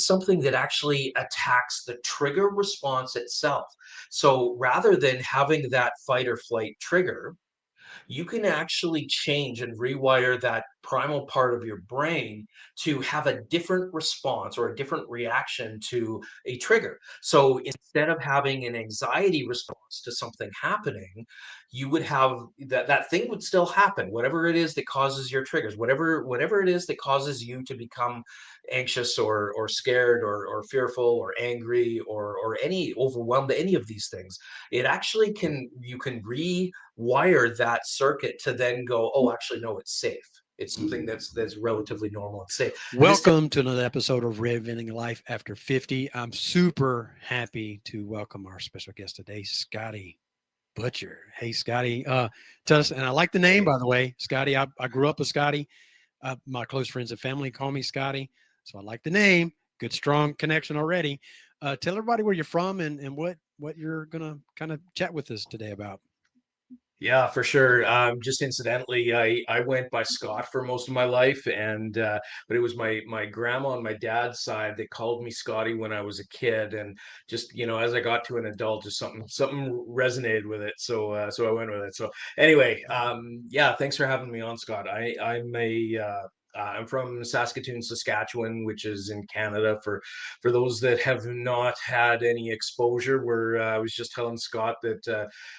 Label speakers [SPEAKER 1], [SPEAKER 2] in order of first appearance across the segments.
[SPEAKER 1] something that actually attacks the trigger response itself. So rather than having that fight or flight trigger, you can actually change and rewire that primal part of your brain to have a different response or a different reaction to a trigger. So instead of having an anxiety response to something happening, you would have that thing would still happen, whatever it is that causes your triggers, whatever it is that causes you to become anxious or scared or fearful or angry or any overwhelmed, any of these things. It actually can, you can rewire that circuit to then go, oh, actually, no, it's safe. It's something that's relatively normal and safe. And this,
[SPEAKER 2] Welcome to another episode of Reinventing Life After 50. I'm super happy to welcome our special guest today, Scotty Butcher. Hey, Scotty. Tell us, and I like the name, by the way, Scotty. I grew up with Scotty. My close friends and family call me Scotty. So I like the name. Good, strong connection already. Tell everybody where you're from and what you're going to kind of chat with us today about.
[SPEAKER 1] yeah, for sure. Just incidentally, I went by Scott for most of my life, and but it was my grandma on my dad's side that called me Scotty when I was a kid, and just as I got to an adult, just something resonated with it, so I went with it. So anyway, yeah, thanks for having me on, Scott. I'm from Saskatoon, Saskatchewan, which is in Canada. For those that have not had any exposure, I was just telling Scott that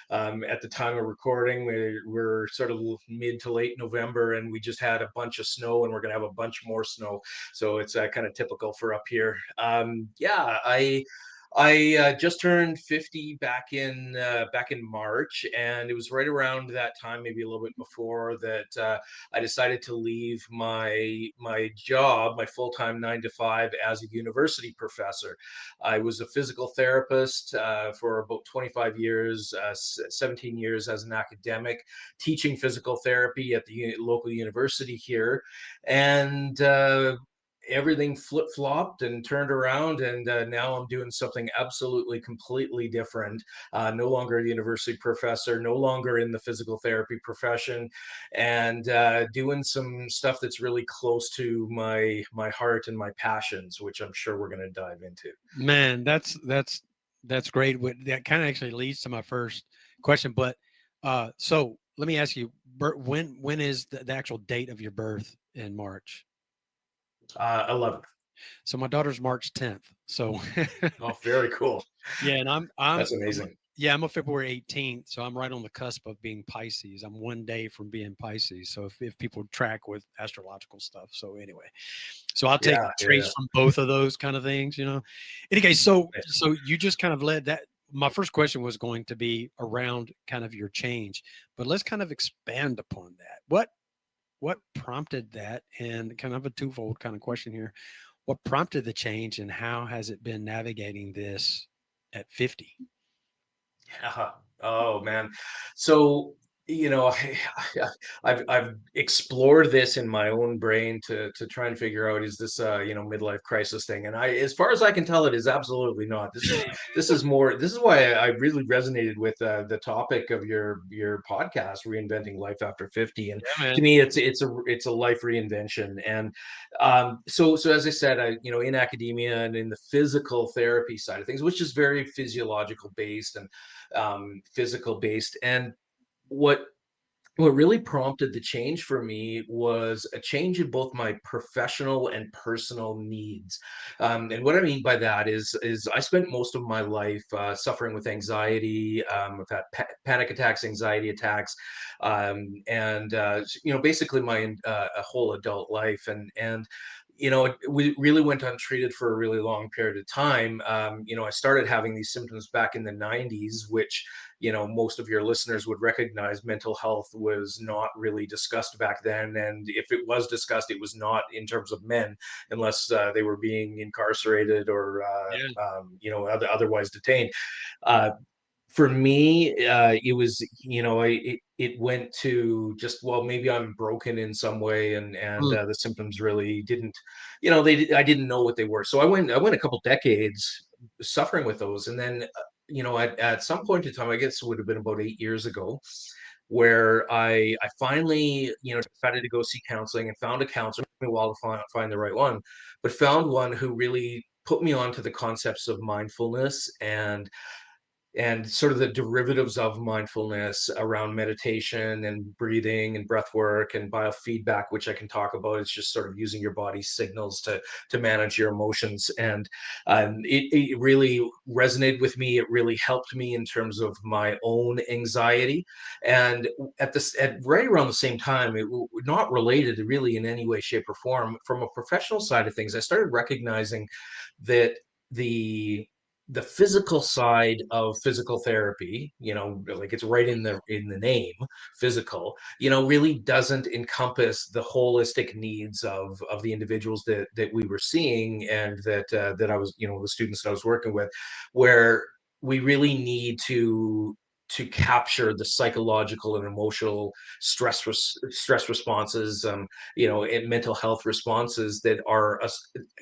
[SPEAKER 1] at the time of recording, we're sort of mid to late November, and we just had a bunch of snow, and we're going to have a bunch more snow. So it's kind of typical for up here. Yeah, I just turned 50 back in March, and it was right around that time, maybe a little bit before that, I decided to leave my job, my full-time 9 to 5 as a university professor. I was a physical therapist for about 25 years, 17 years as an academic, teaching physical therapy at the local university here, and everything flip-flopped and turned around, and now I'm doing something absolutely completely different. No longer a university professor, no longer in the physical therapy profession, and doing some stuff that's really close to my heart and my passions, which I'm sure we're going to dive into.
[SPEAKER 2] Man, that's great. That kind of actually leads to my first question. But so let me ask you, when is the actual date of your birth in March?
[SPEAKER 1] 11th.
[SPEAKER 2] So my daughter's March 10th. So
[SPEAKER 1] Oh, very cool.
[SPEAKER 2] yeah, and
[SPEAKER 1] That's amazing.
[SPEAKER 2] yeah, I'm a February 18th, so I'm right on the cusp of being Pisces. I'm one day from being Pisces. So if people track with astrological stuff. So anyway, so I'll take
[SPEAKER 1] Yeah, yeah,
[SPEAKER 2] trace from both of those kind of things. Anyway, so you just kind of led that. My first question was going to be around kind of your change, but let's kind of expand upon that. What prompted that? And kind of a twofold kind of question here. What prompted the change, and how has it been navigating this at 50?
[SPEAKER 1] yeah. Oh man. So, you know, I've explored this in my own brain to try and figure out, is this a midlife crisis thing? And as far as I can tell, it is absolutely not. This is more. This is why I really resonated with the topic of your podcast, reinventing life after 50. And
[SPEAKER 2] Yeah,
[SPEAKER 1] to
[SPEAKER 2] man.
[SPEAKER 1] me, it's a life reinvention. And so as I said, in academia and in the physical therapy side of things, which is very physiological based and physical based. And what what really prompted the change for me was a change in both my professional and personal needs. And what I mean by that is I spent most of my life suffering with anxiety. I've had panic attacks, anxiety attacks, and basically my a whole adult life. And we really went untreated for a really long period of time. I started having these symptoms back in the 90s, which most of your listeners would recognize. Mental health was not really discussed back then, and if it was discussed, it was not in terms of men, unless they were being incarcerated or
[SPEAKER 2] Yeah.
[SPEAKER 1] otherwise detained. uh, for me, it was, it went to just, well, maybe I'm broken in some way, and
[SPEAKER 2] Mm.
[SPEAKER 1] the symptoms really didn't, I didn't know what they were. So I went a couple decades suffering with those, and then at some point in time, I guess it would have been about 8 years ago, where I finally decided to go see counseling, and found a counselor. It took me a while to find the right one, but found one who really put me onto the concepts of mindfulness and sort of the derivatives of mindfulness around meditation and breathing and breath work and biofeedback, which I can talk about. It's just sort of using your body's signals to manage your emotions. And it really resonated with me. It really helped me in terms of my own anxiety. And at right around the same time, not related really in any way, shape, or form, from a professional side of things, I started recognizing that the the physical side of physical therapy, like it's right in the name, physical, really doesn't encompass the holistic needs of the individuals that we were seeing, and that I was, the students that I was working with, where we really need to capture the psychological and emotional stress responses, and mental health responses that are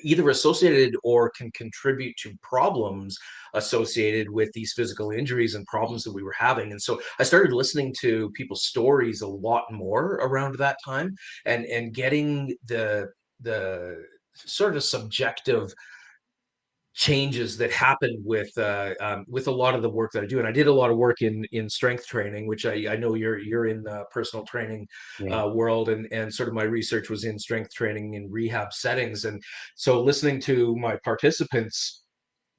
[SPEAKER 1] either associated or can contribute to problems associated with these physical injuries and problems that we were having. And so I started listening to people's stories a lot more around that time, and getting the sort of subjective changes that happen with a lot of the work that I do. And I did a lot of work in strength training, which I know you're in the personal training
[SPEAKER 2] Yeah.
[SPEAKER 1] world, and sort of my research was in strength training in rehab settings. And so listening to my participants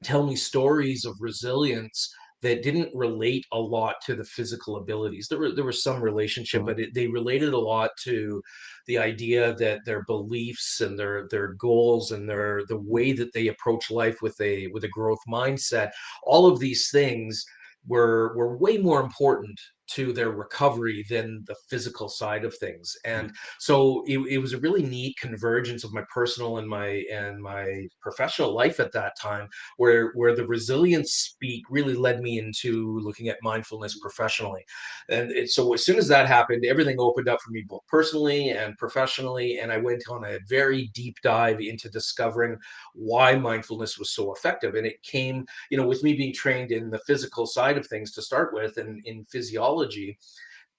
[SPEAKER 1] tell me stories of resilience that didn't relate a lot to the physical abilities. There was some relationship,
[SPEAKER 2] Mhm.
[SPEAKER 1] but they related a lot to the idea that their beliefs and their goals and the way that they approach life with a growth mindset, all of these things were way more important to their recovery than the physical side of things. And so it was a really neat convergence of my personal and my professional life at that time, where the resilience speak really led me into looking at mindfulness professionally. And so as soon as that happened, everything opened up for me, both personally and professionally. And I went on a very deep dive into discovering why mindfulness was so effective. And it came, with me being trained in the physical side of things to start with, and in physiology,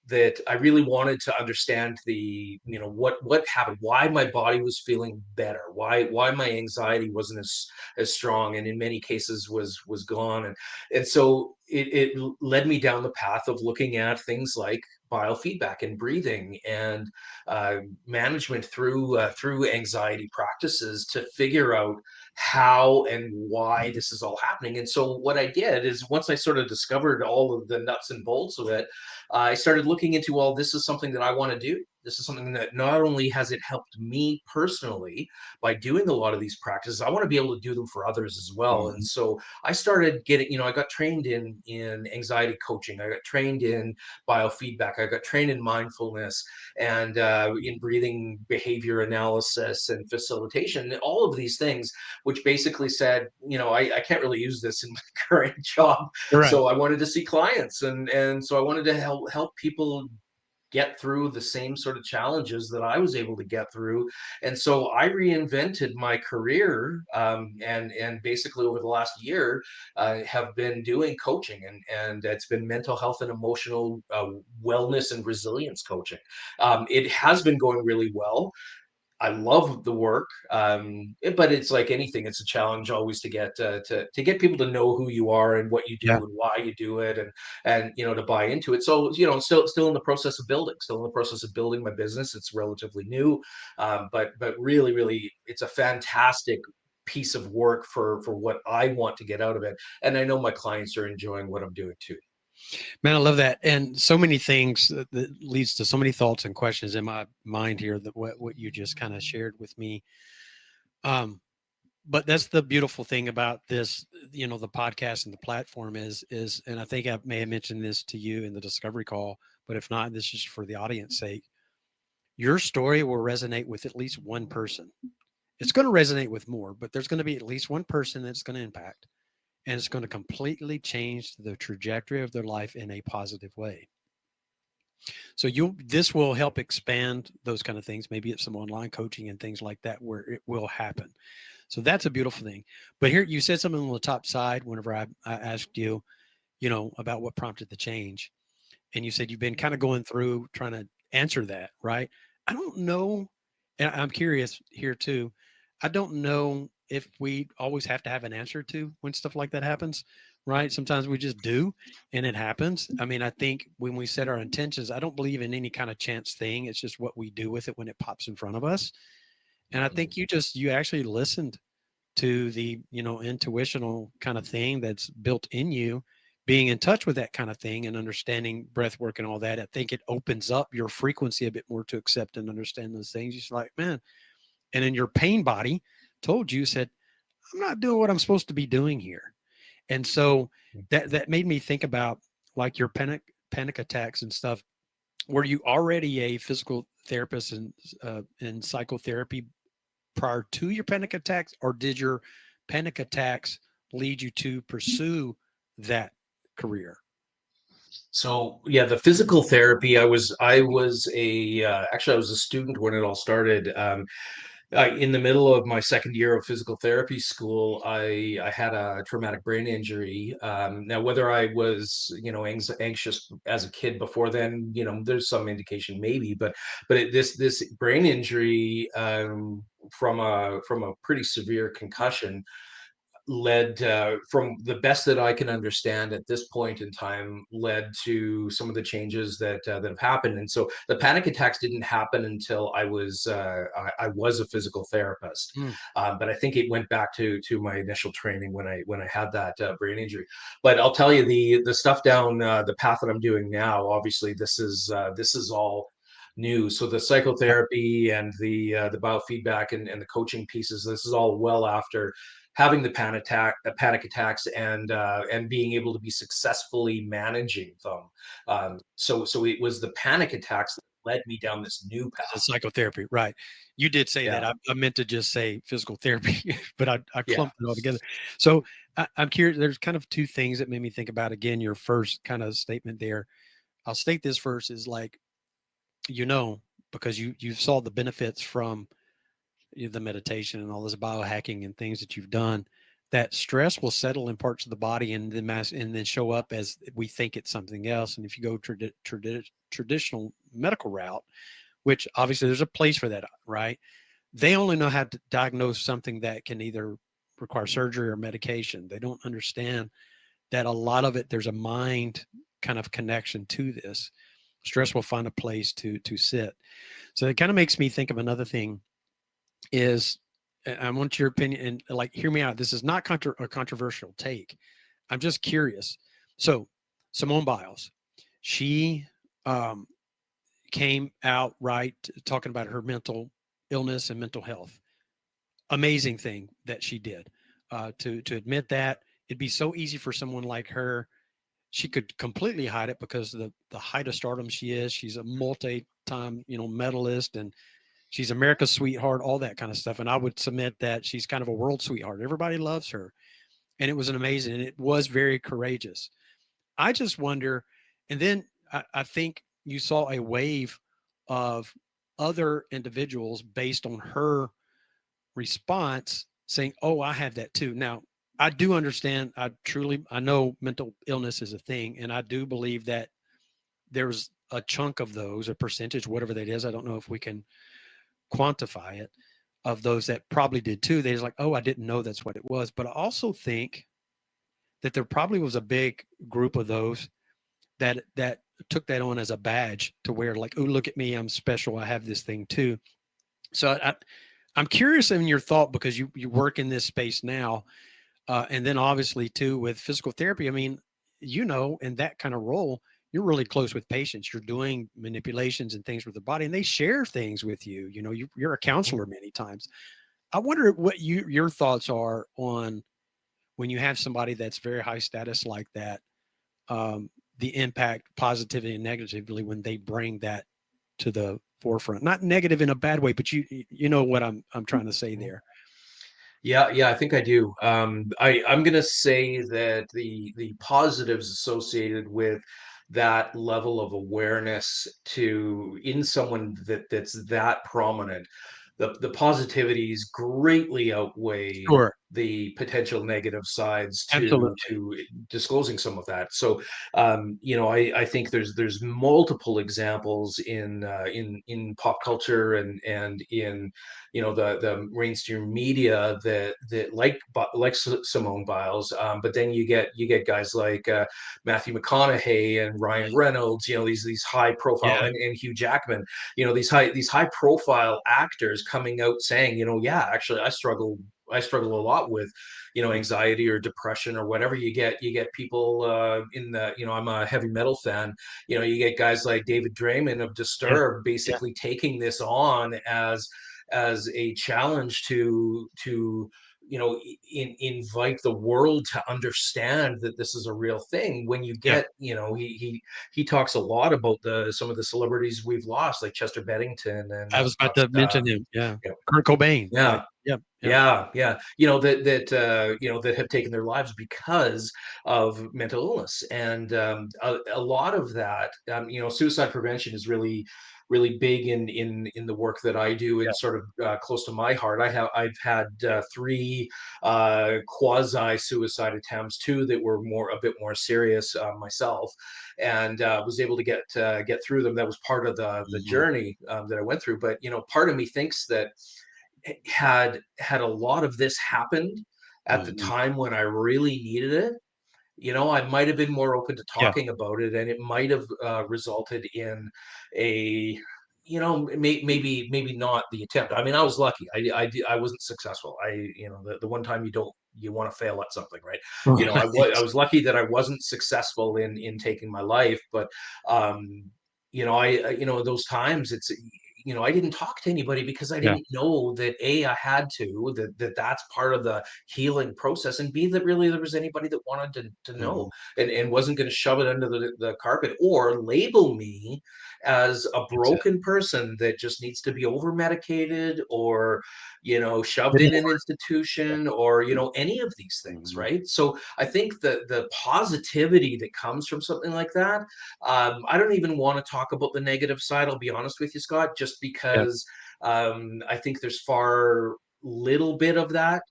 [SPEAKER 1] that I really wanted to understand what happened, why my body was feeling better, why my anxiety wasn't as strong, and in many cases was gone. And so it led me down the path of looking at things like biofeedback and breathing and management through anxiety practices to figure out how and why this is all happening. And so what I did is, once I sort of discovered all of the nuts and bolts of it, I started looking into, well, this is something that I want to do. This is something that not only has it helped me personally by doing a lot of these practices, I want to be able to do them for others as well. And
[SPEAKER 2] Mhm.
[SPEAKER 1] so I started getting, I got trained in anxiety coaching. I got trained in biofeedback. I got trained in mindfulness, and in breathing behavior analysis and facilitation. And all of these things, which basically said, I can't really use this in my current job,
[SPEAKER 2] Right.
[SPEAKER 1] so I wanted to see clients, and so I wanted to help people get through the same sort of challenges that I was able to get through. And so I reinvented my career, and basically over the last year, have been doing coaching, and it's been mental health and emotional wellness and resilience coaching. It has been going really well. I love the work, but it's like anything; it's a challenge always to get to get people to know who you are and what you
[SPEAKER 2] Yeah.
[SPEAKER 1] do and why you do it, and to buy into it. So still in the process of building, my business. It's relatively new, but really, really, it's a fantastic piece of work for what I want to get out of it, and I know my clients are enjoying what I'm doing too.
[SPEAKER 2] Man, I love that. And so many things that leads to so many thoughts and questions in my mind here, that what you just kind of shared with me. Um, but that's the beautiful thing about this, the podcast and the platform is, and I think I may have mentioned this to you in the discovery call, but if not, this is for the audience sake. Your story will resonate with at least one person. It's going to resonate with more, but there's going to be at least one person that's going to impact, and it's going to completely change the trajectory of their life in a positive way. So this will help expand those kind of things. Maybe it's some online coaching and things like that where it will happen. So that's a beautiful thing. But here you said something on the top side whenever I asked you, about what prompted the change. And you said you've been kind of going through trying to answer that, right? I don't know. And I'm curious here too. I don't know if we always have to have an answer to when stuff like that happens, right? Sometimes we just do and it happens. I mean, I think when we set our intentions, I don't believe in any kind of chance thing. It's just what we do with it when it pops in front of us. And I
[SPEAKER 1] Mhm.
[SPEAKER 2] think you actually listened to the, intuitional kind of thing that's built in you, being in touch with that kind of thing and understanding breath work and all that. I think it opens up your frequency a bit more to accept and understand those things. You're just like, man, and then your pain body told you, said, I'm not doing what I'm supposed to be doing here. And so that made me think about like your panic attacks and stuff. Were you already a physical therapist and in psychotherapy prior to your panic attacks, or did your panic attacks lead you to pursue that career?
[SPEAKER 1] So yeah, the physical therapy. I was a actually I was a student when it all started. In the middle of my second year of physical therapy school, I had a traumatic brain injury. Now, whether I was anxious as a kid before then, there's some indication maybe, but this brain injury from a pretty severe concussion led from the best that I can understand at this point in time led to some of the changes that have happened. And so the panic attacks didn't happen until I was a physical therapist.
[SPEAKER 2] Mm,
[SPEAKER 1] But I think it went back to my initial training when I had that brain injury. But I'll tell you, the stuff down the path that I'm doing now, obviously this is all new. So the
[SPEAKER 2] yep.
[SPEAKER 1] psychotherapy and the biofeedback and the coaching pieces, this is all well after having the panic attacks and being able to be successfully managing them. So it was the panic attacks that led me down this new
[SPEAKER 2] The
[SPEAKER 1] path.
[SPEAKER 2] psychotherapy, right? You did say that.
[SPEAKER 1] Yeah,
[SPEAKER 2] I meant to just say physical therapy, but I
[SPEAKER 1] yeah.
[SPEAKER 2] clumped it all together. So I'm curious. There's kind of two things that made me think about again your first kind of statement there. I'll state this first is like, you know, because you saw the benefits from the meditation and all this biohacking and things that you've done, that stress will settle in parts of the body and then show up as we think it's something else. And if you go traditional medical route, which obviously there's a place for that, right? They only know how to diagnose something that can either require surgery or medication. They don't understand that a lot of it, there's a mind kind of connection to this. Stress will find a place to sit. So it kind of makes me think of another thing is, and I want your opinion and like hear me out. This is not a controversial take. I'm just curious. So Simone Biles, she um, came out right talking about her mental illness and mental health. Amazing thing that she did. To admit that, it'd be so easy for someone like her. She could completely hide it because of the height of stardom she is. She's a multi-time medalist, and she's America's sweetheart, all that kind of stuff. And I would submit that she's kind of a world sweetheart. Everybody loves her, and it was an amazing, and it was very courageous. I just wonder, and then I think you saw a wave of other individuals based on her response saying, "Oh, I have that too." Now, I do understand. I know mental illness is a thing, and I do believe that there's a chunk of those, a percentage, whatever that is. I don't know if we can quantify it, of those that probably did too. They're like, "Oh, I didn't know that's what it was." But I also think that there probably was a big group of those that took that on as a badge to wear, like, "Oh, look at me, I'm special, I have this thing too." So I'm curious in your thought, because you work in this space now, and then obviously too with physical therapy. I mean, in that kind of role, you're really close with patients. You're doing manipulations and things with the body, and they share things with you. You're a counselor many times. I wonder what your thoughts are on when you have somebody that's very high status like that, um, the impact positively and negatively when they bring that to the forefront. Not negative in a bad way, but you know what I'm trying to say
[SPEAKER 1] Mhm.
[SPEAKER 2] there.
[SPEAKER 1] Yeah, I think I do. I'm gonna say that the positives associated with that level of awareness to in someone that's that prominent, the positivities greatly outweigh
[SPEAKER 2] Sure.
[SPEAKER 1] the potential negative sides
[SPEAKER 2] Absolutely.
[SPEAKER 1] to disclosing some of that. So I think there's multiple examples in pop culture and in the mainstream media that like Simone Biles, but then you get guys like Matthew McConaughey and Ryan Reynolds, these high
[SPEAKER 2] Yeah.
[SPEAKER 1] profile, and Hugh Jackman, these high profile actors coming out saying, yeah, actually I struggle a lot with anxiety or depression or whatever. You get people in the I'm a heavy metal fan. You get guys like David Draymond of
[SPEAKER 2] Yeah.
[SPEAKER 1] Disturbed
[SPEAKER 2] Yeah.
[SPEAKER 1] basically taking this on as a challenge to invite the world to understand that this is a real thing. When you
[SPEAKER 2] Yeah.
[SPEAKER 1] get, he talks a lot about some of the celebrities we've lost, like Chester Bennington, and
[SPEAKER 2] I was about to mention him. Yeah.
[SPEAKER 1] you know,
[SPEAKER 2] Kurt Cobain. Like,
[SPEAKER 1] yeah,
[SPEAKER 2] yep. Yep.
[SPEAKER 1] yeah, yeah. That have taken their lives because of mental illness, and a lot of that, suicide prevention is really, really big in the work that I do,
[SPEAKER 2] Yeah.
[SPEAKER 1] and sort of close to my heart. I've had three quasi suicide attempts, two that were a bit more serious myself, and was able to get through them. That was part of the
[SPEAKER 2] Mhm.
[SPEAKER 1] journey that I went through. But part of me thinks that had a lot of this happened at the
[SPEAKER 2] Mhm.
[SPEAKER 1] time when I really needed it, I might have been more open to
[SPEAKER 2] Yeah.
[SPEAKER 1] talking about it, and it might have resulted in a, maybe not the attempt. I mean, I was lucky. I wasn't successful. The one time you want to fail at something, right? I
[SPEAKER 2] Right.
[SPEAKER 1] was lucky that I wasn't successful in taking my life, but um, those times I didn't talk to anybody because I
[SPEAKER 2] Yeah.
[SPEAKER 1] didn't know that I had to, that's part of the healing process, and B, that really there was anybody that wanted to know,
[SPEAKER 2] Mhm.
[SPEAKER 1] and wasn't going to shove it under the carpet or label me as a
[SPEAKER 2] Exactly.
[SPEAKER 1] broken person that just needs to be over medicated, or shoved
[SPEAKER 2] Didn't
[SPEAKER 1] in an
[SPEAKER 2] work. Yeah.
[SPEAKER 1] institution, or any of these things,
[SPEAKER 2] Mhm.
[SPEAKER 1] right? So I think the positivity that comes from something like that, I don't even want to talk about the negative side, I'll be honest with you, Scott, just
[SPEAKER 2] Yeah.
[SPEAKER 1] because I think there's far little bit of that,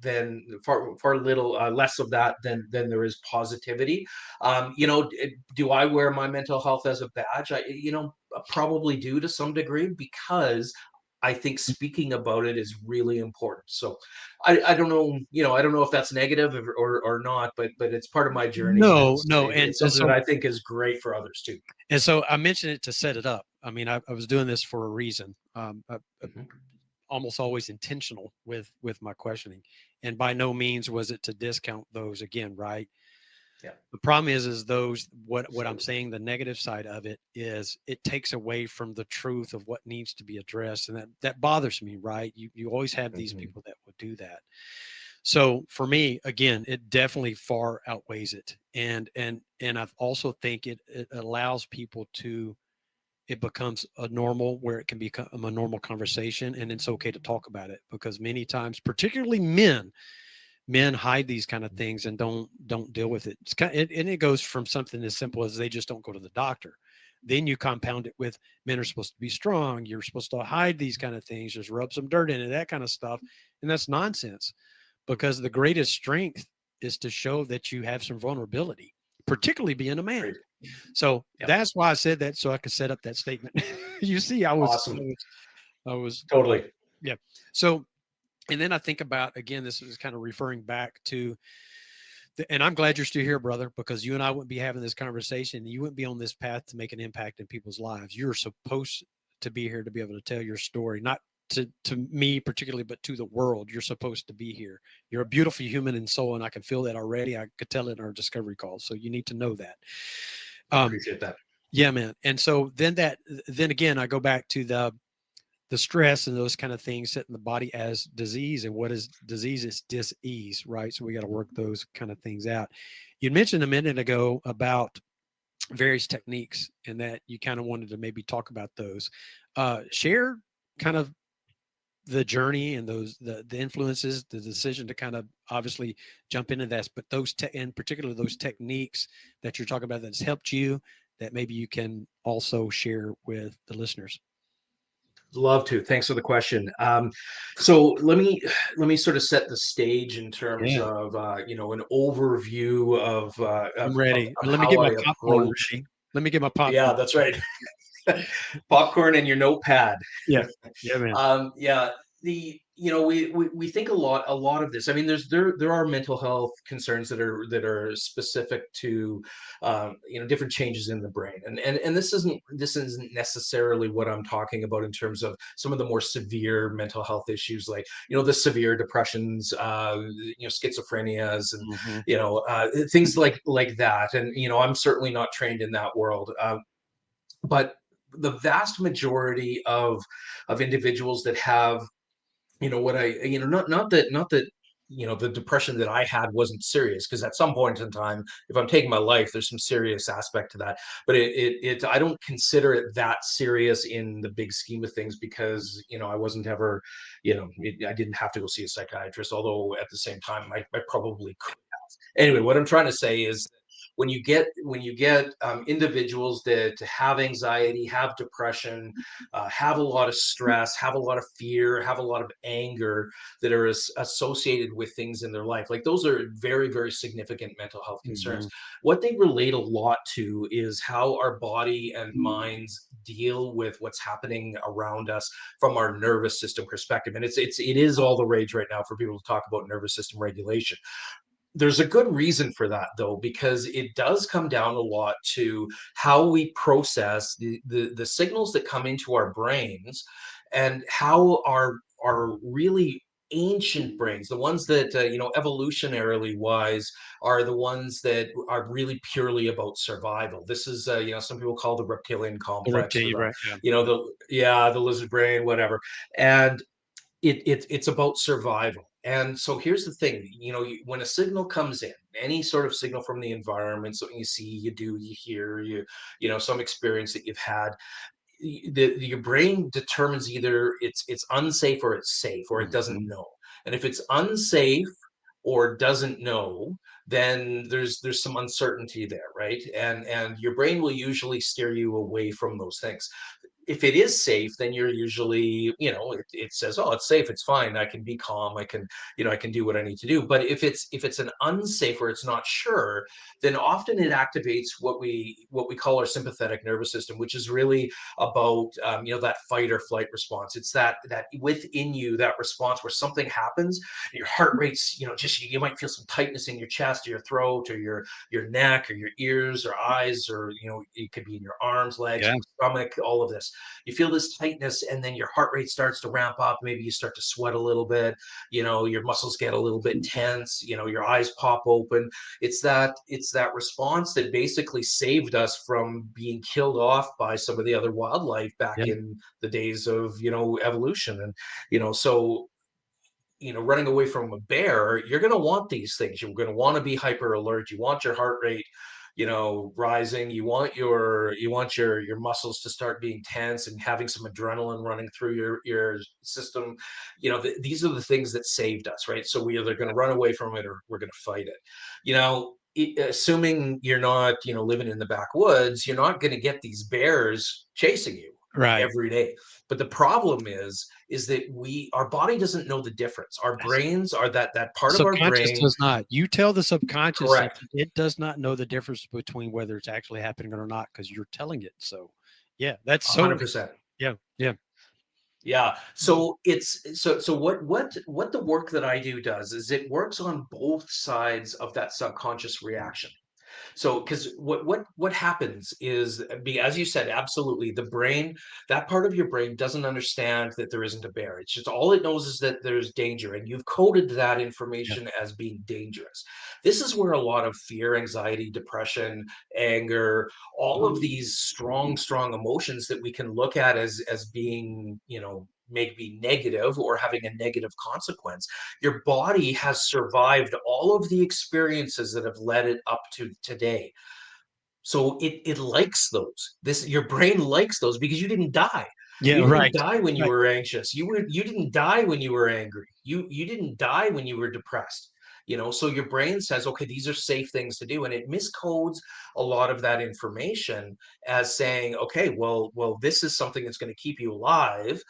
[SPEAKER 1] than far little less of that than there is positivity. Do I wear my mental health as a badge? I probably do to some degree, because I think speaking about it is really important. So I don't know, I don't know if that's negative or not, but it's part of my journey, and
[SPEAKER 2] No,
[SPEAKER 1] it's
[SPEAKER 2] no,
[SPEAKER 1] it's
[SPEAKER 2] and
[SPEAKER 1] something that
[SPEAKER 2] so
[SPEAKER 1] I think is great for others too.
[SPEAKER 2] I mentioned it to set it up. I mean, I was doing this for a reason.
[SPEAKER 1] Mhm.
[SPEAKER 2] Almost always intentional with my questioning, and by no means was it to discount those again, right?
[SPEAKER 1] Yeah.
[SPEAKER 2] The problem is those what I'm saying, the negative side of it is it takes away from the truth of what needs to be addressed, and that bothers me, right? You always have these
[SPEAKER 1] Mhm.
[SPEAKER 2] people that will do that. So for me, again, it definitely far outweighs it, and I also think it allows people to, it becomes a normal where it can become a normal conversation, and it's okay to talk about it, because many times, particularly men hide these kind of things and don't deal with it. It's kind of, and it goes from something as simple as they just don't go to the doctor. Then you compound it with men are supposed to be strong. You're supposed to hide these kind of things, just rub some dirt in it, that kind of stuff. And that's nonsense, because the greatest strength is to show that you have some vulnerability, particularly being a man.
[SPEAKER 1] Great.
[SPEAKER 2] So
[SPEAKER 1] Yep.
[SPEAKER 2] that's why I said that, so I could set up that statement. You see,
[SPEAKER 1] Awesome.
[SPEAKER 2] I was,
[SPEAKER 1] Totally.
[SPEAKER 2] yeah. So, and then I think about, again, this is kind of referring back to and I'm glad you're still here, brother, because you and I wouldn't be having this conversation. You wouldn't be on this path to make an impact in people's lives. You're supposed to be here to be able to tell your story, not to me particularly, but to the world. You're supposed to be here. You're a beautiful human and soul, and I can feel that already. I could tell it in our discovery call. So you need to know that.
[SPEAKER 1] I
[SPEAKER 2] Um,
[SPEAKER 1] appreciate that.
[SPEAKER 2] yeah, man. And so then again, I go back to the stress and those kind of things setting the body as disease. And what is disease? Is dis-ease, right? So we got to work those kind of things out. You mentioned a minute ago about various techniques, and that you kind of wanted to maybe talk about those. Share kind of the journey and the influences, the decision to kind of obviously jump into that, but in particular those techniques that you're talking about that's helped you, that maybe you can also share with the listeners.
[SPEAKER 1] Love to. Thanks for the question. So let me sort of set the stage in terms
[SPEAKER 2] Yeah,
[SPEAKER 1] of an overview of,
[SPEAKER 2] I'm ready.
[SPEAKER 1] of
[SPEAKER 2] Let me
[SPEAKER 1] how
[SPEAKER 2] get
[SPEAKER 1] I
[SPEAKER 2] my popcorn
[SPEAKER 1] approach.
[SPEAKER 2] ready. Let me get my
[SPEAKER 1] Yeah,
[SPEAKER 2] popcorn.
[SPEAKER 1] that's right. Popcorn and your notepad.
[SPEAKER 2] Yeah. Yeah, man.
[SPEAKER 1] Yeah, we think a lot of this. I mean, there are mental health concerns that are specific to different changes in the brain, and this isn't necessarily what I'm talking about in terms of some of the more severe mental health issues, like the severe depressions, schizophrenias, and
[SPEAKER 2] Mhm.
[SPEAKER 1] things like that. And I'm certainly not trained in that world, but the vast majority of individuals that have what I not that the depression that I had wasn't serious, because at some point in time, if I'm taking my life, there's some serious aspect to that, but I don't consider it that serious in the big scheme of things, because I wasn't ever, I didn't have to go see a psychiatrist, although at the same time I probably could. Anyway, what I'm trying to say is that when you get individuals that have anxiety, have depression, have a lot of stress, have a lot of fear, have a lot of anger that are associated with things in their life, like those are very, very significant mental health concerns.
[SPEAKER 2] Mhm.
[SPEAKER 1] What they relate a lot to is how our body and minds deal with what's happening around us from our nervous system perspective. And it is all the rage right now for people to talk about nervous system regulation. There's a good reason for that, though, because it does come down a lot to how we process the signals that come into our brains, and how our really ancient brains, the ones that evolutionarily wise, are the ones that are really purely about survival. This is some people call the reptilian
[SPEAKER 2] The
[SPEAKER 1] complex, or
[SPEAKER 2] reptilian,
[SPEAKER 1] the
[SPEAKER 2] right? Yeah.
[SPEAKER 1] you know the yeah, the lizard brain, whatever. And it's about survival. And so here's the thing, when a signal comes in, any sort of signal from the environment, something you see, you do, you hear, some experience that you've had, your brain determines either it's unsafe or it's safe, or it doesn't
[SPEAKER 2] Mhm.
[SPEAKER 1] know. And if it's unsafe or doesn't know, then there's some uncertainty there, right? And your brain will usually steer you away from those things. If it is safe, then you're usually, it says, oh, it's safe, it's fine, I can be calm, I can do what I need to do. But if it's an unsafe, or it's not sure, then often it activates what we call our sympathetic nervous system, which is really about that fight or flight response. It's that within you, that response where something happens, your heart rates, just you might feel some tightness in your chest, or your throat, or your neck, or your ears or eyes, or it could be in your arms, legs,
[SPEAKER 2] Yeah.
[SPEAKER 1] stomach, all of this. You feel this tightness, and then your heart rate starts to ramp up. Maybe you start to sweat a little bit. Your muscles get a little bit tense. Your eyes pop open. It's that response that basically saved us from being killed off by some of the other wildlife back
[SPEAKER 2] Yeah.
[SPEAKER 1] in the days of evolution. And so running away from a bear, you're going to want these things. You're going to want to be hyper alert. You want your heart rate, rising. You want your muscles to start being tense and having some adrenaline running through your system. These are the things that saved us, right? So we either going to run away from it, or we're going to fight it. Assuming you're not, living in the backwoods, you're not going to get these bears chasing you
[SPEAKER 2] Right.
[SPEAKER 1] every day. But the problem is that our body doesn't know the difference. Our brains are that
[SPEAKER 2] The
[SPEAKER 1] part of our
[SPEAKER 2] subconscious
[SPEAKER 1] brain.
[SPEAKER 2] does not. You tell the subconscious
[SPEAKER 1] Correct.
[SPEAKER 2] something, it does not know the difference between whether it's actually happening or not because you're telling it. So, yeah, that's so.
[SPEAKER 1] 100%.
[SPEAKER 2] Yeah, yeah,
[SPEAKER 1] Yeah. So what the work that I do does is it works on both sides of that subconscious reaction. So, because what happens is, as you said, absolutely, the brain, that part of your brain doesn't understand that there isn't a bear. It's just, all it knows is that there's danger, and you've coded that
[SPEAKER 2] yeah,
[SPEAKER 1] information as being dangerous. This is where a lot of fear, anxiety, depression, anger, all of these strong, strong emotions that we can look at as being, maybe negative, or having a negative consequence. Your body has survived all of the experiences that have led it up to today. So it likes those. Your brain likes those, because you didn't die.
[SPEAKER 2] yeah.
[SPEAKER 1] You didn't
[SPEAKER 2] Right,
[SPEAKER 1] die when you
[SPEAKER 2] right.
[SPEAKER 1] were anxious. You didn't die when you were angry. You didn't die when you were depressed. So your brain says, okay, these are safe things to do, and it miscodes a lot of that information as saying, okay, well, this is something that's going to keep you alive,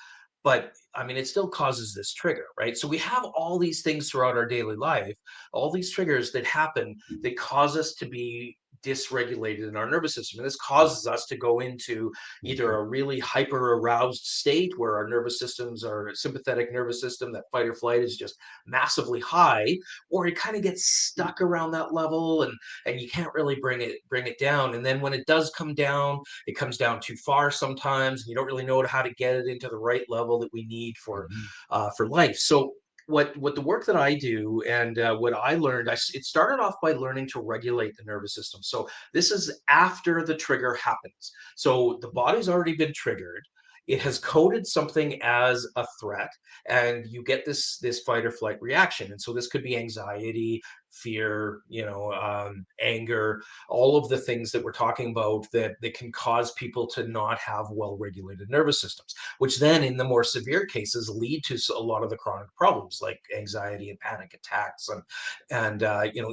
[SPEAKER 1] but I mean, it still causes this trigger, right? So we have all these things throughout our daily life, all these triggers that happen that cause us to be dysregulated in our nervous system. And this causes us to go into either
[SPEAKER 2] Mhm.
[SPEAKER 1] a really hyper aroused state where our nervous systems, our sympathetic nervous system, that fight or flight is just massively high, or it kind of gets stuck around that level, and you can't really bring it down. And then when it does come down, it comes down too far sometimes, and you don't really know how to get it into the right level that we need
[SPEAKER 2] Mhm.
[SPEAKER 1] for life. So what the work that I do, and what I learned, it started off by learning to regulate the nervous system. So this is after the trigger happens. So the body's already been triggered. It has coded something as a threat, and you get this fight or flight reaction. And so this could be anxiety, fear, anger, all of the things that we're talking about that can cause people to not have well regulated nervous systems, which then in the more severe cases lead to a lot of the chronic problems like anxiety and panic attacks, and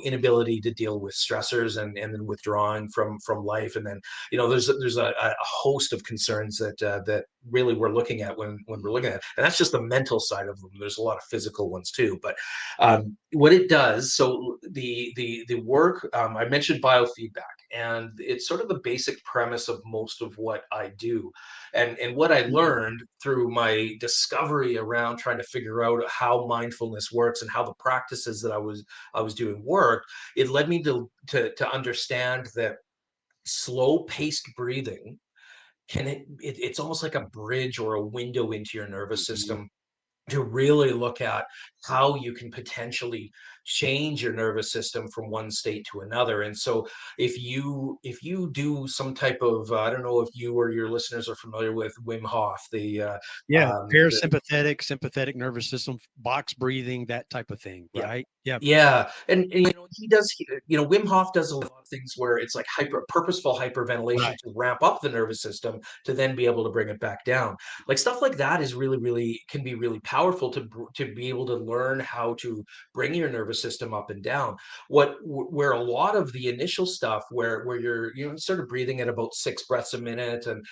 [SPEAKER 1] inability to deal with stressors, and then withdrawing from life. And then there's a host of concerns that really we're looking at when we're looking
[SPEAKER 2] Mhm.
[SPEAKER 1] at it. And that's just the mental side of them. There's a lot of physical ones too, but what it does, so the work, I mentioned biofeedback, and it's sort of the basic premise of most of what I do. And what I learned through my discovery around trying to figure out how mindfulness works and how the practices that I was doing worked, it led me to understand that slow paced breathing it's almost like a bridge or a window into your nervous
[SPEAKER 2] Mhm.
[SPEAKER 1] system, to really look at how you can potentially change your nervous system from one state to another. And so if you do some type of, I don't know if you or your listeners are familiar with Wim Hof,
[SPEAKER 2] Yeah,
[SPEAKER 1] the
[SPEAKER 2] parasympathetic, sympathetic nervous system, box breathing, that type of thing,
[SPEAKER 1] yeah.
[SPEAKER 2] right? Yep.
[SPEAKER 1] Yeah, and Wim Hof does a lot of things where it's like purposeful hyperventilation
[SPEAKER 2] Right.
[SPEAKER 1] to ramp up the nervous system to then be able to bring it back down. Like stuff like that is really, really can be really powerful to be able to learn how to bring your nervous system up and down. Where a lot of the initial stuff where you're sort of breathing at about 6 breaths a minute, and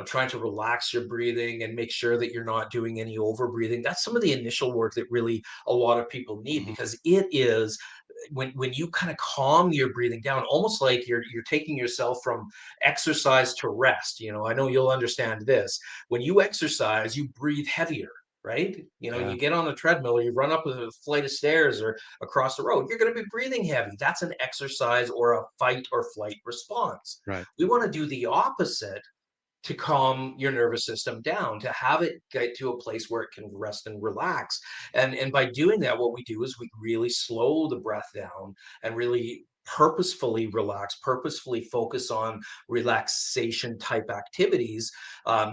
[SPEAKER 1] trying to relax your breathing and make sure that you're not doing any over breathing. That's some of the initial work that really a lot of people need,
[SPEAKER 2] Mhm.
[SPEAKER 1] because it is when you kind of calm your breathing down, almost like you're taking yourself from exercise to rest. I know you'll understand this. When you exercise, you breathe heavier, right?
[SPEAKER 2] Yeah,
[SPEAKER 1] You get on a treadmill, or you run up a flight of stairs or across the road, you're going to be breathing heavy. That's an exercise or a fight or flight response.
[SPEAKER 2] right.
[SPEAKER 1] We want to do the opposite, to calm your nervous system down, to have it get to a place where it can rest and relax. And by doing that, what we do is we really slow the breath down and really purposefully relax, purposefully focus on relaxation type activities.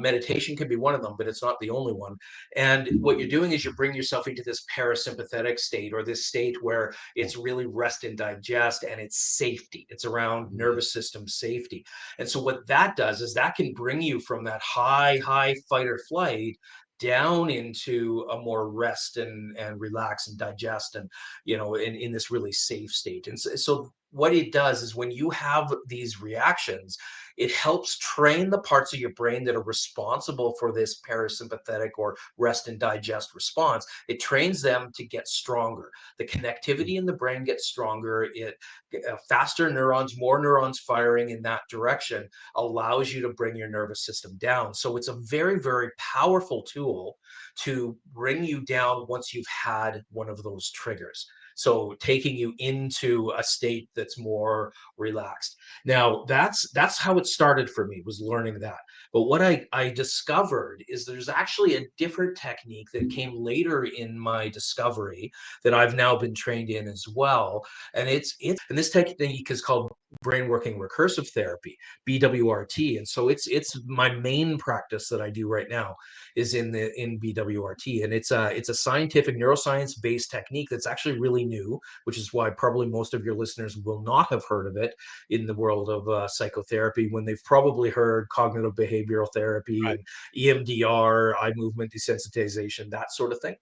[SPEAKER 1] Meditation can be one of them, but it's not the only one. And what you're doing is you're bringing yourself into this parasympathetic state, or this state where
[SPEAKER 2] Cool.
[SPEAKER 1] it's really rest and digest, and it's safety. It's around
[SPEAKER 2] Mhm.
[SPEAKER 1] nervous system safety. And so what that does is that can bring you from that high fight or flight down into a more rest and relax and digest, and in this really safe state. And so what it does is when you have these reactions, it helps train the parts of your brain that are responsible for this parasympathetic or rest and digest response. It trains them to get stronger. The connectivity in the brain gets stronger. Faster neurons, more neurons firing in that direction, allows you to bring your nervous system down. So it's a very, very powerful tool to bring you down once you've had one of those triggers. So taking you into a state that's more relaxed. Now that's how it started for me, was learning that. But what I discovered is there's actually a different technique that came later in my discovery that I've now been trained in as well. And this technique is called BrainWorking Recursive Therapy, BWRT. And so it's my main practice that I do right now is in BWRT. And it's a scientific neuroscience based technique that's actually really new, which is why probably most of your listeners will not have heard of it in the world of psychotherapy, when they've probably heard cognitive behavioral therapy
[SPEAKER 2] Right.
[SPEAKER 1] and EMDR, eye movement desensitization, that sort of thing.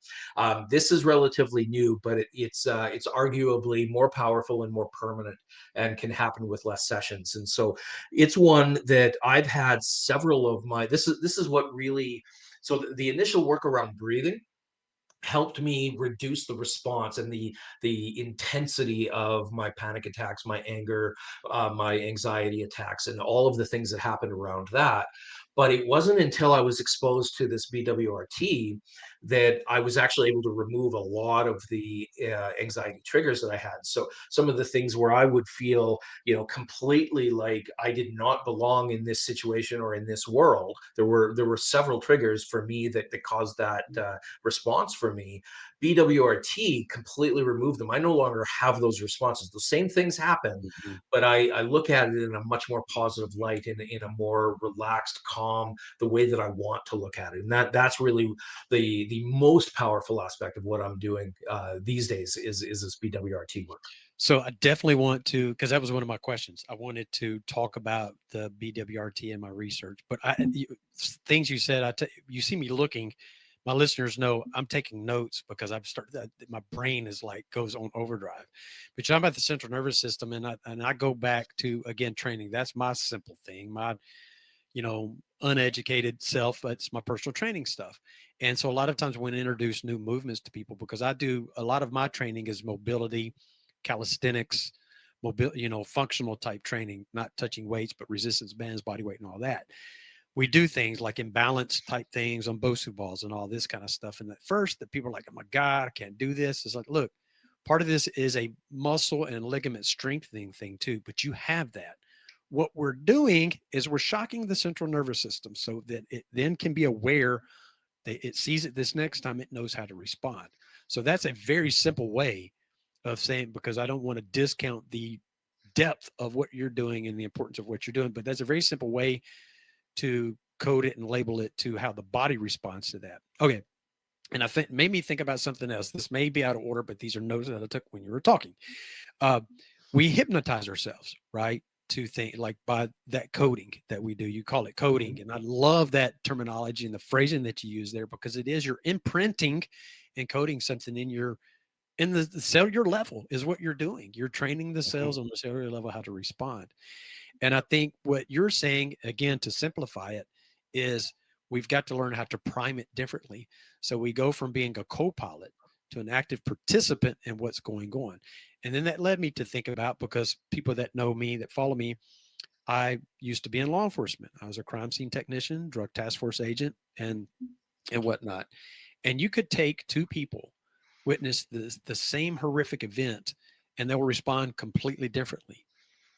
[SPEAKER 1] This is relatively new, but it's arguably more powerful and more permanent, and can happen with less sessions. And so it's one that I've had several of my. This is what really. So the initial work around breathing helped me reduce the response and the intensity of my panic attacks, my anger, my anxiety attacks, and all of the things that happened around that. But it wasn't until I was exposed to this BWRT that I was actually able to remove a lot of the anxiety triggers that I had. So some of the things where I would feel, completely like I did not belong in this situation or in this world. There were several triggers for me that caused that response for me. BWRT completely removed them. I no longer have those responses. The same things happen,
[SPEAKER 2] Mhm.
[SPEAKER 1] but I look at it in a much more positive light, in a more relaxed, calm, the way that I want to look at it. And that's really the most powerful aspect of what I'm doing these days is this BWRT work.
[SPEAKER 2] So I definitely want to, because that was one of my questions. I wanted to talk about the BWRT in my research, but things you said, you see me looking. My listeners know I'm taking notes because I've started. My brain is like goes on overdrive. But you're talking about the central nervous system, and I go back to again training. That's my simple thing. My uneducated self. That's my personal training stuff. And so a lot of times when I introduce new movements to people, because I do a lot of my training is mobility, calisthenics, functional type training, not touching weights, but resistance bands, body weight, and all that. We do things like imbalance type things on Bosu balls and all this kind of stuff. And at first, that people are like, "Oh my God, I can't do this." It's like, look, part of this is a muscle and ligament strengthening thing too, but you have that. What we're doing is we're shocking the central nervous system so that it then can be aware that it sees it this next time, it knows how to respond. So that's a very simple way of saying, because I don't want to discount the depth of what you're doing and the importance of what you're doing, but that's a very simple way to code it and label it to how the body responds to that. Okay. And I think made me think about something else. This may be out of order, but these are notes that I took when you were talking. Uh, we hypnotize ourselves, right? To think like by that coding that we do. You call it coding. And I love that terminology and the phrasing that you use there because it is you're imprinting and coding something in the cellular level is what you're doing. You're training the cells
[SPEAKER 1] Mhm.
[SPEAKER 2] on the cellular level how to respond. And I think what you're saying, again, to simplify it, is we've got to learn how to prime it differently. So we go from being a co pilot to an active participant in what's going on. And then that led me to think about, because people that know me, that follow me, I used to be in law enforcement. I was a crime scene technician, drug task force agent, and whatnot. And you could take two people, witness the same horrific event, and they'll respond completely differently.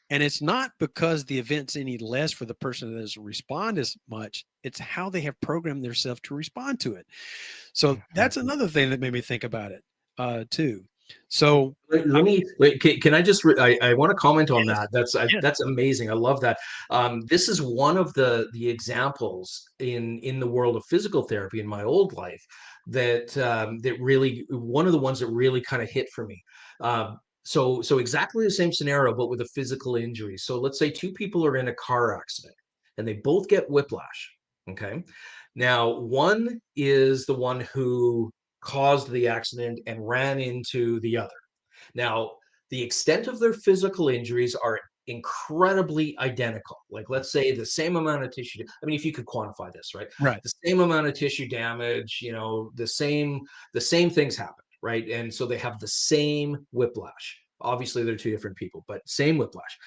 [SPEAKER 2] And it's not because the event's any less for the person that doesn't respond as much. It's how they have programmed themselves to respond to it. So that's another thing that made me think about it too. So
[SPEAKER 1] Let me wait. Can I just? I want to comment on
[SPEAKER 2] yes,
[SPEAKER 1] that. That's amazing. I love that. This is one of the examples in the world of physical therapy in my old life that really, one of the ones that really kind of hit for me. So exactly the same scenario, but with a physical injury. So let's say two people are in a car accident and they both get whiplash. Okay. Now, one is the one who caused the accident and ran into the other. Now, the extent of their physical injuries are incredibly identical. Like, let's say the same amount of tissue. I mean, if you could quantify this, right?
[SPEAKER 2] right,
[SPEAKER 1] The same amount of tissue damage, the same things happen, right? And so they have the same whiplash. Obviously, they're two different people, but same whiplash.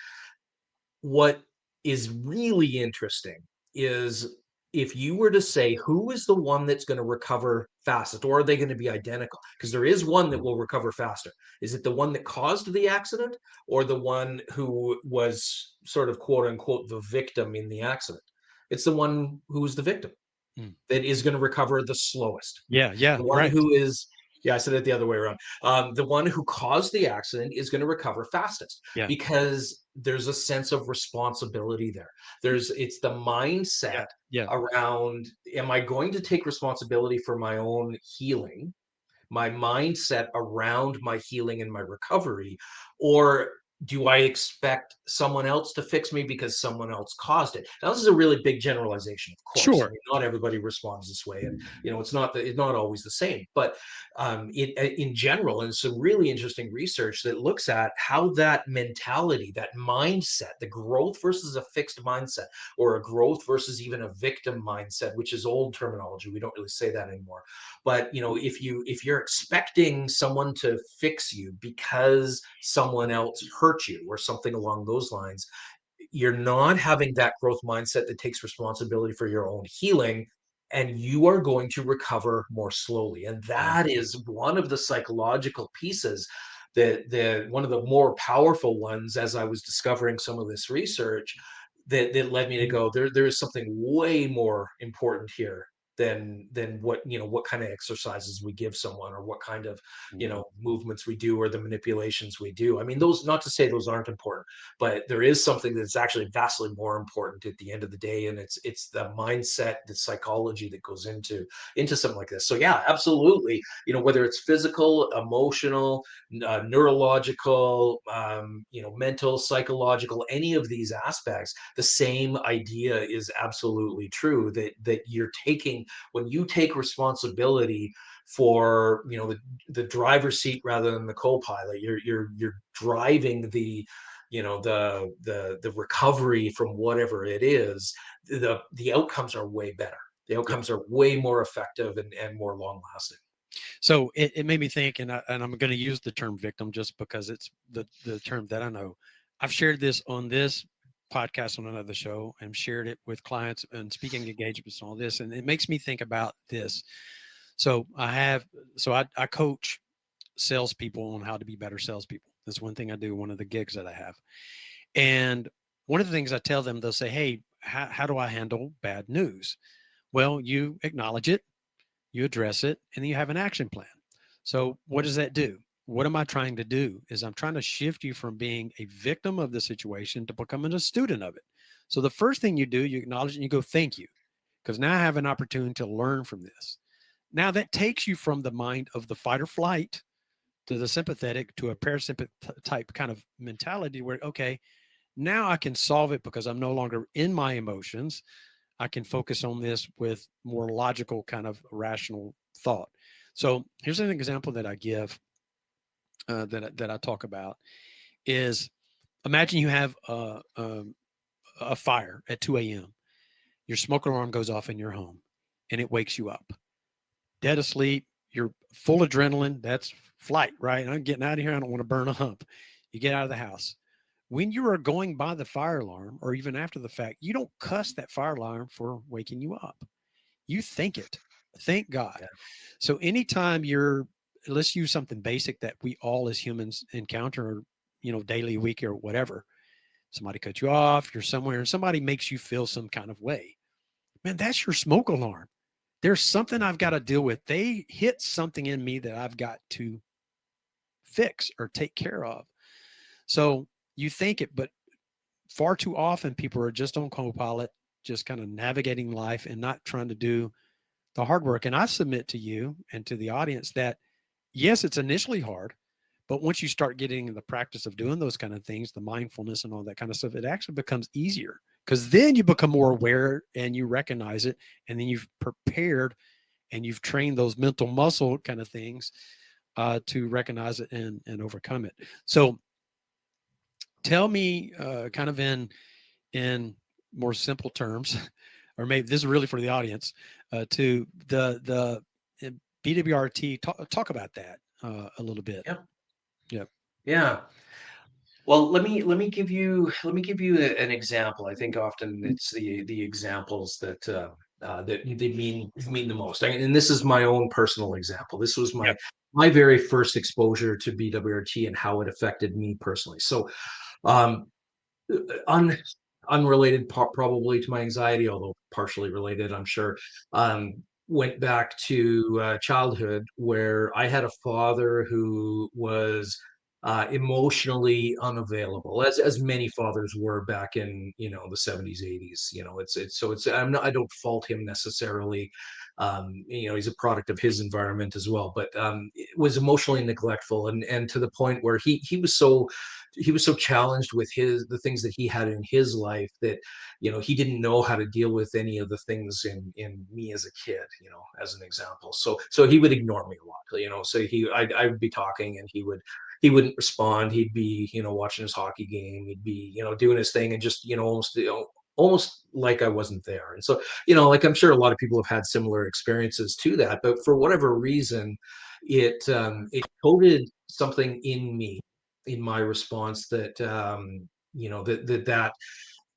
[SPEAKER 1] What is really interesting is if you were to say who is the one that's going to recover fastest, or are they going to be identical? Because there is one that will recover faster. Is it the one that caused the accident, or the one who was sort of quote unquote the victim in the accident? It's the one who was the victim
[SPEAKER 2] mm,
[SPEAKER 1] that is going to recover the slowest.
[SPEAKER 2] yeah, yeah,
[SPEAKER 1] The one
[SPEAKER 2] right,
[SPEAKER 1] who is, yeah, I said it the other way around. The one who caused the accident is going to recover fastest
[SPEAKER 2] yeah,
[SPEAKER 1] because there's a sense of responsibility there. It's the
[SPEAKER 2] yeah,
[SPEAKER 1] mindset
[SPEAKER 2] yeah,
[SPEAKER 1] around, am I going to take responsibility for my own healing? my mindset around my healing and my recovery? Or do I expect someone else to fix me because someone else caused it? Now, this is a really big generalization, of course. I
[SPEAKER 2] Sure.
[SPEAKER 1] mean, not everybody responds this way, and it's not always the same. But in general, and some really interesting research that looks at how that mentality, that mindset, the growth versus a fixed mindset, or a growth versus even a victim mindset, which is old terminology. We don't really say that anymore. But if you're expecting someone to fix you because someone else hurt you or something along those lines, you're not having that growth mindset that takes responsibility for your own healing, and you are going to recover more slowly. And
[SPEAKER 2] Yeah.
[SPEAKER 1] that is one of the psychological pieces, that the one of the more powerful ones, as I was discovering some of this research, that led me to go, there is something way more important here than what kind of exercises we give someone, or what kind of
[SPEAKER 2] Mhm.
[SPEAKER 1] movements we do, or the manipulations we do. I mean, those, not to say those aren't important, but there is something that's actually vastly more important at the end of the day, and it's the mindset, the psychology that goes into something like this. So yeah, absolutely. Whether it's physical, emotional, neurological, mental, psychological, any of these aspects, the same idea is absolutely true, that you're taking, when you take responsibility for the driver's seat rather than the co-pilot, you're driving the recovery from whatever it is. The outcomes are way better. The
[SPEAKER 2] Yeah.
[SPEAKER 1] outcomes are way more effective and more long lasting.
[SPEAKER 2] So it made me think, and I'm going to use the term victim just because it's the term that I know. I've shared this on this podcast on another show, and shared it with clients and speaking engagements and all this, and it makes me think about this. So I coach salespeople on how to be better salespeople. That's one thing I do. One of the gigs that I have, and one of the things I tell them, they'll say, "Hey, how do I handle bad news?" Well, you acknowledge it, you address it, and then you have an action plan. So what does that do? What am I trying to do? Is I'm trying to shift you from being a victim of the situation to becoming a student of it. So the first thing you do, you acknowledge it and you go, thank you, because now I have an opportunity to learn from this. Now that takes you from the mind of the fight or flight to the sympathetic to a parasympathetic type kind of mentality where, okay, now I can solve it because I'm no longer in my emotions. I can focus on this with more logical kind of rational thought. So here's an example that I give, that I talk about is, imagine you have a fire at 2 a.m. Your smoke alarm goes off in your home and it wakes you up. Dead asleep, you're full adrenaline. That's flight, right? I'm getting out of here. I don't want to burn a hump. You get out of the house. When you are going by the fire alarm, or even after the fact, you don't cuss that fire alarm for waking you up. You think it. Thank God.
[SPEAKER 1] Yeah.
[SPEAKER 2] So anytime you're, let's use something basic that we all as humans encounter, daily, week, or whatever. Somebody cut you off, you're somewhere, and somebody makes you feel some kind of way. Man, that's your smoke alarm. There's something I've got to deal with. They hit something in me that I've got to fix or take care of. So you think it, but far too often people are just on co-pilot, just kind of navigating life and not trying to do the hard work. And I submit to you and to the audience that yes, it's initially hard, but once you start getting in the practice of doing those kind of things, the mindfulness and all that kind of stuff, it actually becomes easier, because then you become more aware and you recognize it, and then you've prepared and you've trained those mental muscle kind of things, to recognize it and overcome it. So tell me, kind of in more simple terms, or maybe this is really for the audience, to the BWRT. Talk about that a little bit.
[SPEAKER 1] Yeah.
[SPEAKER 2] Yep.
[SPEAKER 1] Yeah. Well, let me give you an example. I think often it's the examples that they mean the most. And this is my own personal example. This was
[SPEAKER 2] Yep.
[SPEAKER 1] my very first exposure to BWRT and how it affected me personally. So, um, un, unrelated probably to my anxiety, although partially related, I'm sure. Went back to childhood, where I had a father who was emotionally unavailable, as many fathers were back in, the 70s, 80s. I don't fault him necessarily. He's a product of his environment as well, but it was emotionally neglectful, and to the point where he was so challenged with the things that he had in his life that he didn't know how to deal with any of the things in me as a kid, as an example. So he would ignore me a lot, so I would be talking, and he wouldn't respond. He'd be, watching his hockey game. He'd be, doing his thing, and just, almost like I wasn't there. And so, like, I'm sure a lot of people have had similar experiences to that, but for whatever reason, it coded something in me, in my response, that,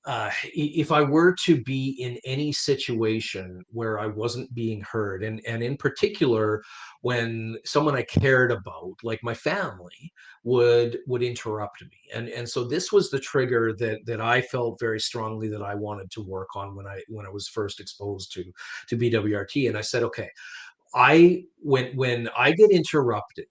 [SPEAKER 1] if I were to be in any situation where I wasn't being heard, and in particular, when someone I cared about, like my family, would interrupt me, and so this was the trigger that I felt very strongly that I wanted to work on when I was first exposed to BWRT, and I said, okay, when I get interrupted,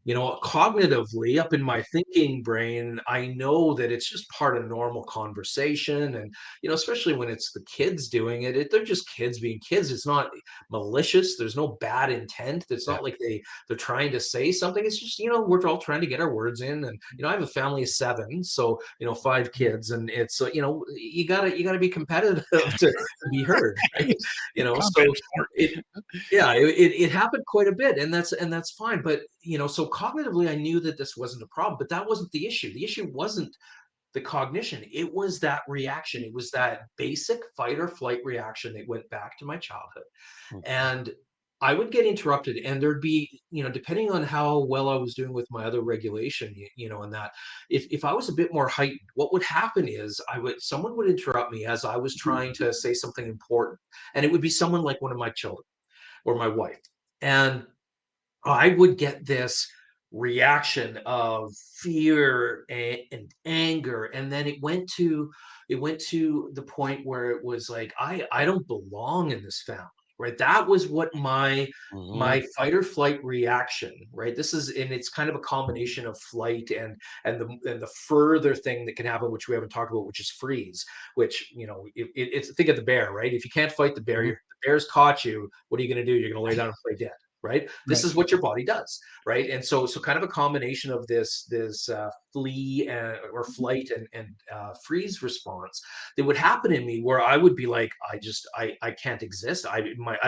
[SPEAKER 1] cognitively, up in my thinking brain, I know that it's just part of normal conversation. And, especially when it's the kids doing they're just kids being kids. It's not malicious. There's no bad intent. It's
[SPEAKER 2] Yeah.
[SPEAKER 1] not like they're trying to say something. It's just, we're all trying to get our words in. And, I have a family of 7, so, 5 kids, and it's, you gotta be competitive to be heard, right?
[SPEAKER 2] Combat
[SPEAKER 1] So
[SPEAKER 2] sport.
[SPEAKER 1] it, yeah, it happened quite a bit, and that's fine. But so cognitively, I knew that this wasn't a problem, but that wasn't the issue. The issue wasn't the cognition. It was that reaction. It was that basic fight or flight reaction that went back to my childhood.
[SPEAKER 2] Mhm.
[SPEAKER 1] And I would get interrupted, and there'd be, depending on how well I was doing with my other regulation, and that, if I was a bit more heightened, what would happen is someone would interrupt me as I was trying to say something important, and it would be someone like one of my children or my wife. And I would get this reaction of fear and anger, and then it went to the point where it was like, I don't belong in this family, right? That was what my
[SPEAKER 2] Mhm.
[SPEAKER 1] fight or flight reaction, right? And it's kind of a combination of flight and the further thing that can happen, which we haven't talked about, which is freeze. Which, it's, think of the bear, right? If you can't fight the bear,
[SPEAKER 2] Mhm.
[SPEAKER 1] the bear's caught you. What are you going to do? You're going to lay down and play dead, right? This
[SPEAKER 2] Right.
[SPEAKER 1] is what your body does, right? And so kind of a combination of this flee or flight and freeze response that would happen in me, where I would be like, I can't exist. I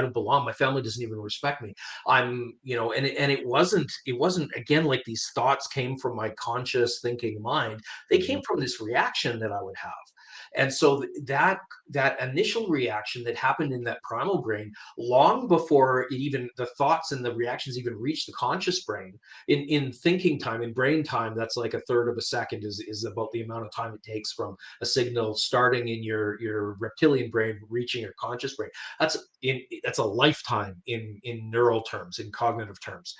[SPEAKER 1] don't belong. My family doesn't even respect me. And it wasn't again like these thoughts came from my conscious thinking mind. They came
[SPEAKER 2] Mhm.
[SPEAKER 1] from this reaction that I would have. And so that initial reaction that happened in that primal brain, long before the thoughts and the reactions even reach the conscious brain, in thinking time, in brain time, that's like a third of a second is about the amount of time it takes from a signal starting in your reptilian brain reaching your conscious brain. That's a lifetime in neural terms, in cognitive terms.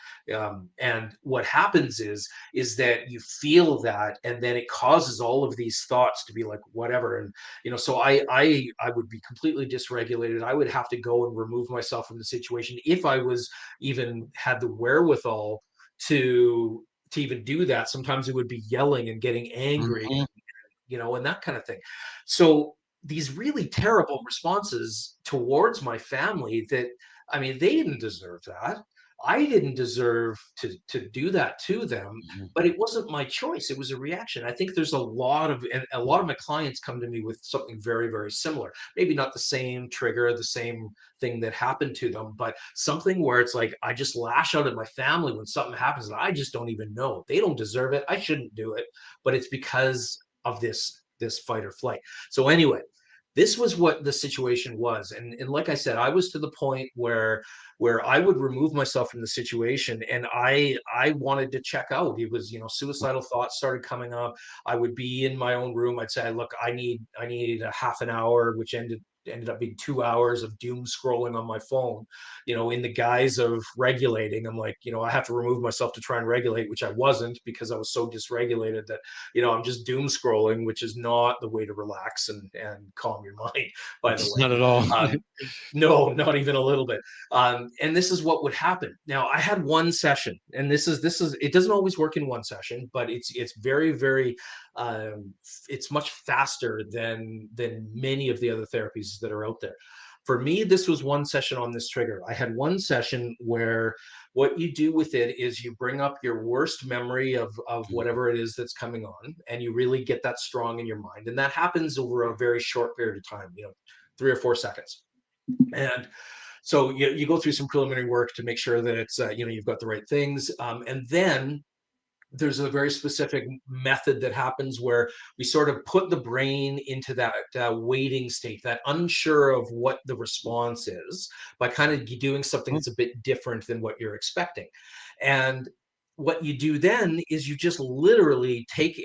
[SPEAKER 1] And what happens is that you feel that, and then it causes all of these thoughts to be like whatever. And so I would be completely dysregulated. I would have to go and remove myself from the situation if I was even had the wherewithal to even do that. Sometimes it would be yelling and getting angry,
[SPEAKER 2] Mhm.
[SPEAKER 1] and that kind of thing. So these really terrible responses towards my family that, I mean, they didn't deserve that. I didn't deserve to do that to them,
[SPEAKER 2] Mhm.
[SPEAKER 1] but it wasn't my choice. It was a reaction. I think there's a lot of my clients come to me with something very, very similar. Maybe not the same trigger, the same thing that happened to them, but something where it's like I just lash out at my family when something happens and I just don't even know. They don't deserve it. I shouldn't do it, but it's because of this fight or flight. So anyway, this was what the situation was. And like I said, I was to the point where I would remove myself from the situation, and I wanted to check out. It was, suicidal thoughts started coming up. I would be in my own room. I'd say, look, I need a half an hour, which ended ended up being 2 hours of doom scrolling on my phone, in the guise of regulating. I'm like, I have to remove myself to try and regulate, which I wasn't, because I was so dysregulated that, I'm just doom scrolling, which is not the way to relax and calm your mind, by the
[SPEAKER 2] It's
[SPEAKER 1] way.
[SPEAKER 2] not at all.
[SPEAKER 1] Um, no, not even a little bit. And this is what would happen. Now, I had one session, and this is it doesn't always work in one session, but it's very, very it's much faster than many of the other therapies that are out there. For me, this was one session on this trigger. I had one session where what you do with it is you bring up your worst memory of whatever it is that's coming on, and you really get that strong in your mind. And that happens over a very short period of time, 3 or 4 seconds. And so you go through some preliminary work to make sure that it's you've got the right things, and then there's a very specific method that happens where we sort of put the brain into that waiting state, that unsure of what the response is, by kind of doing something that's a bit different than what you're expecting. And what you do then is you just literally take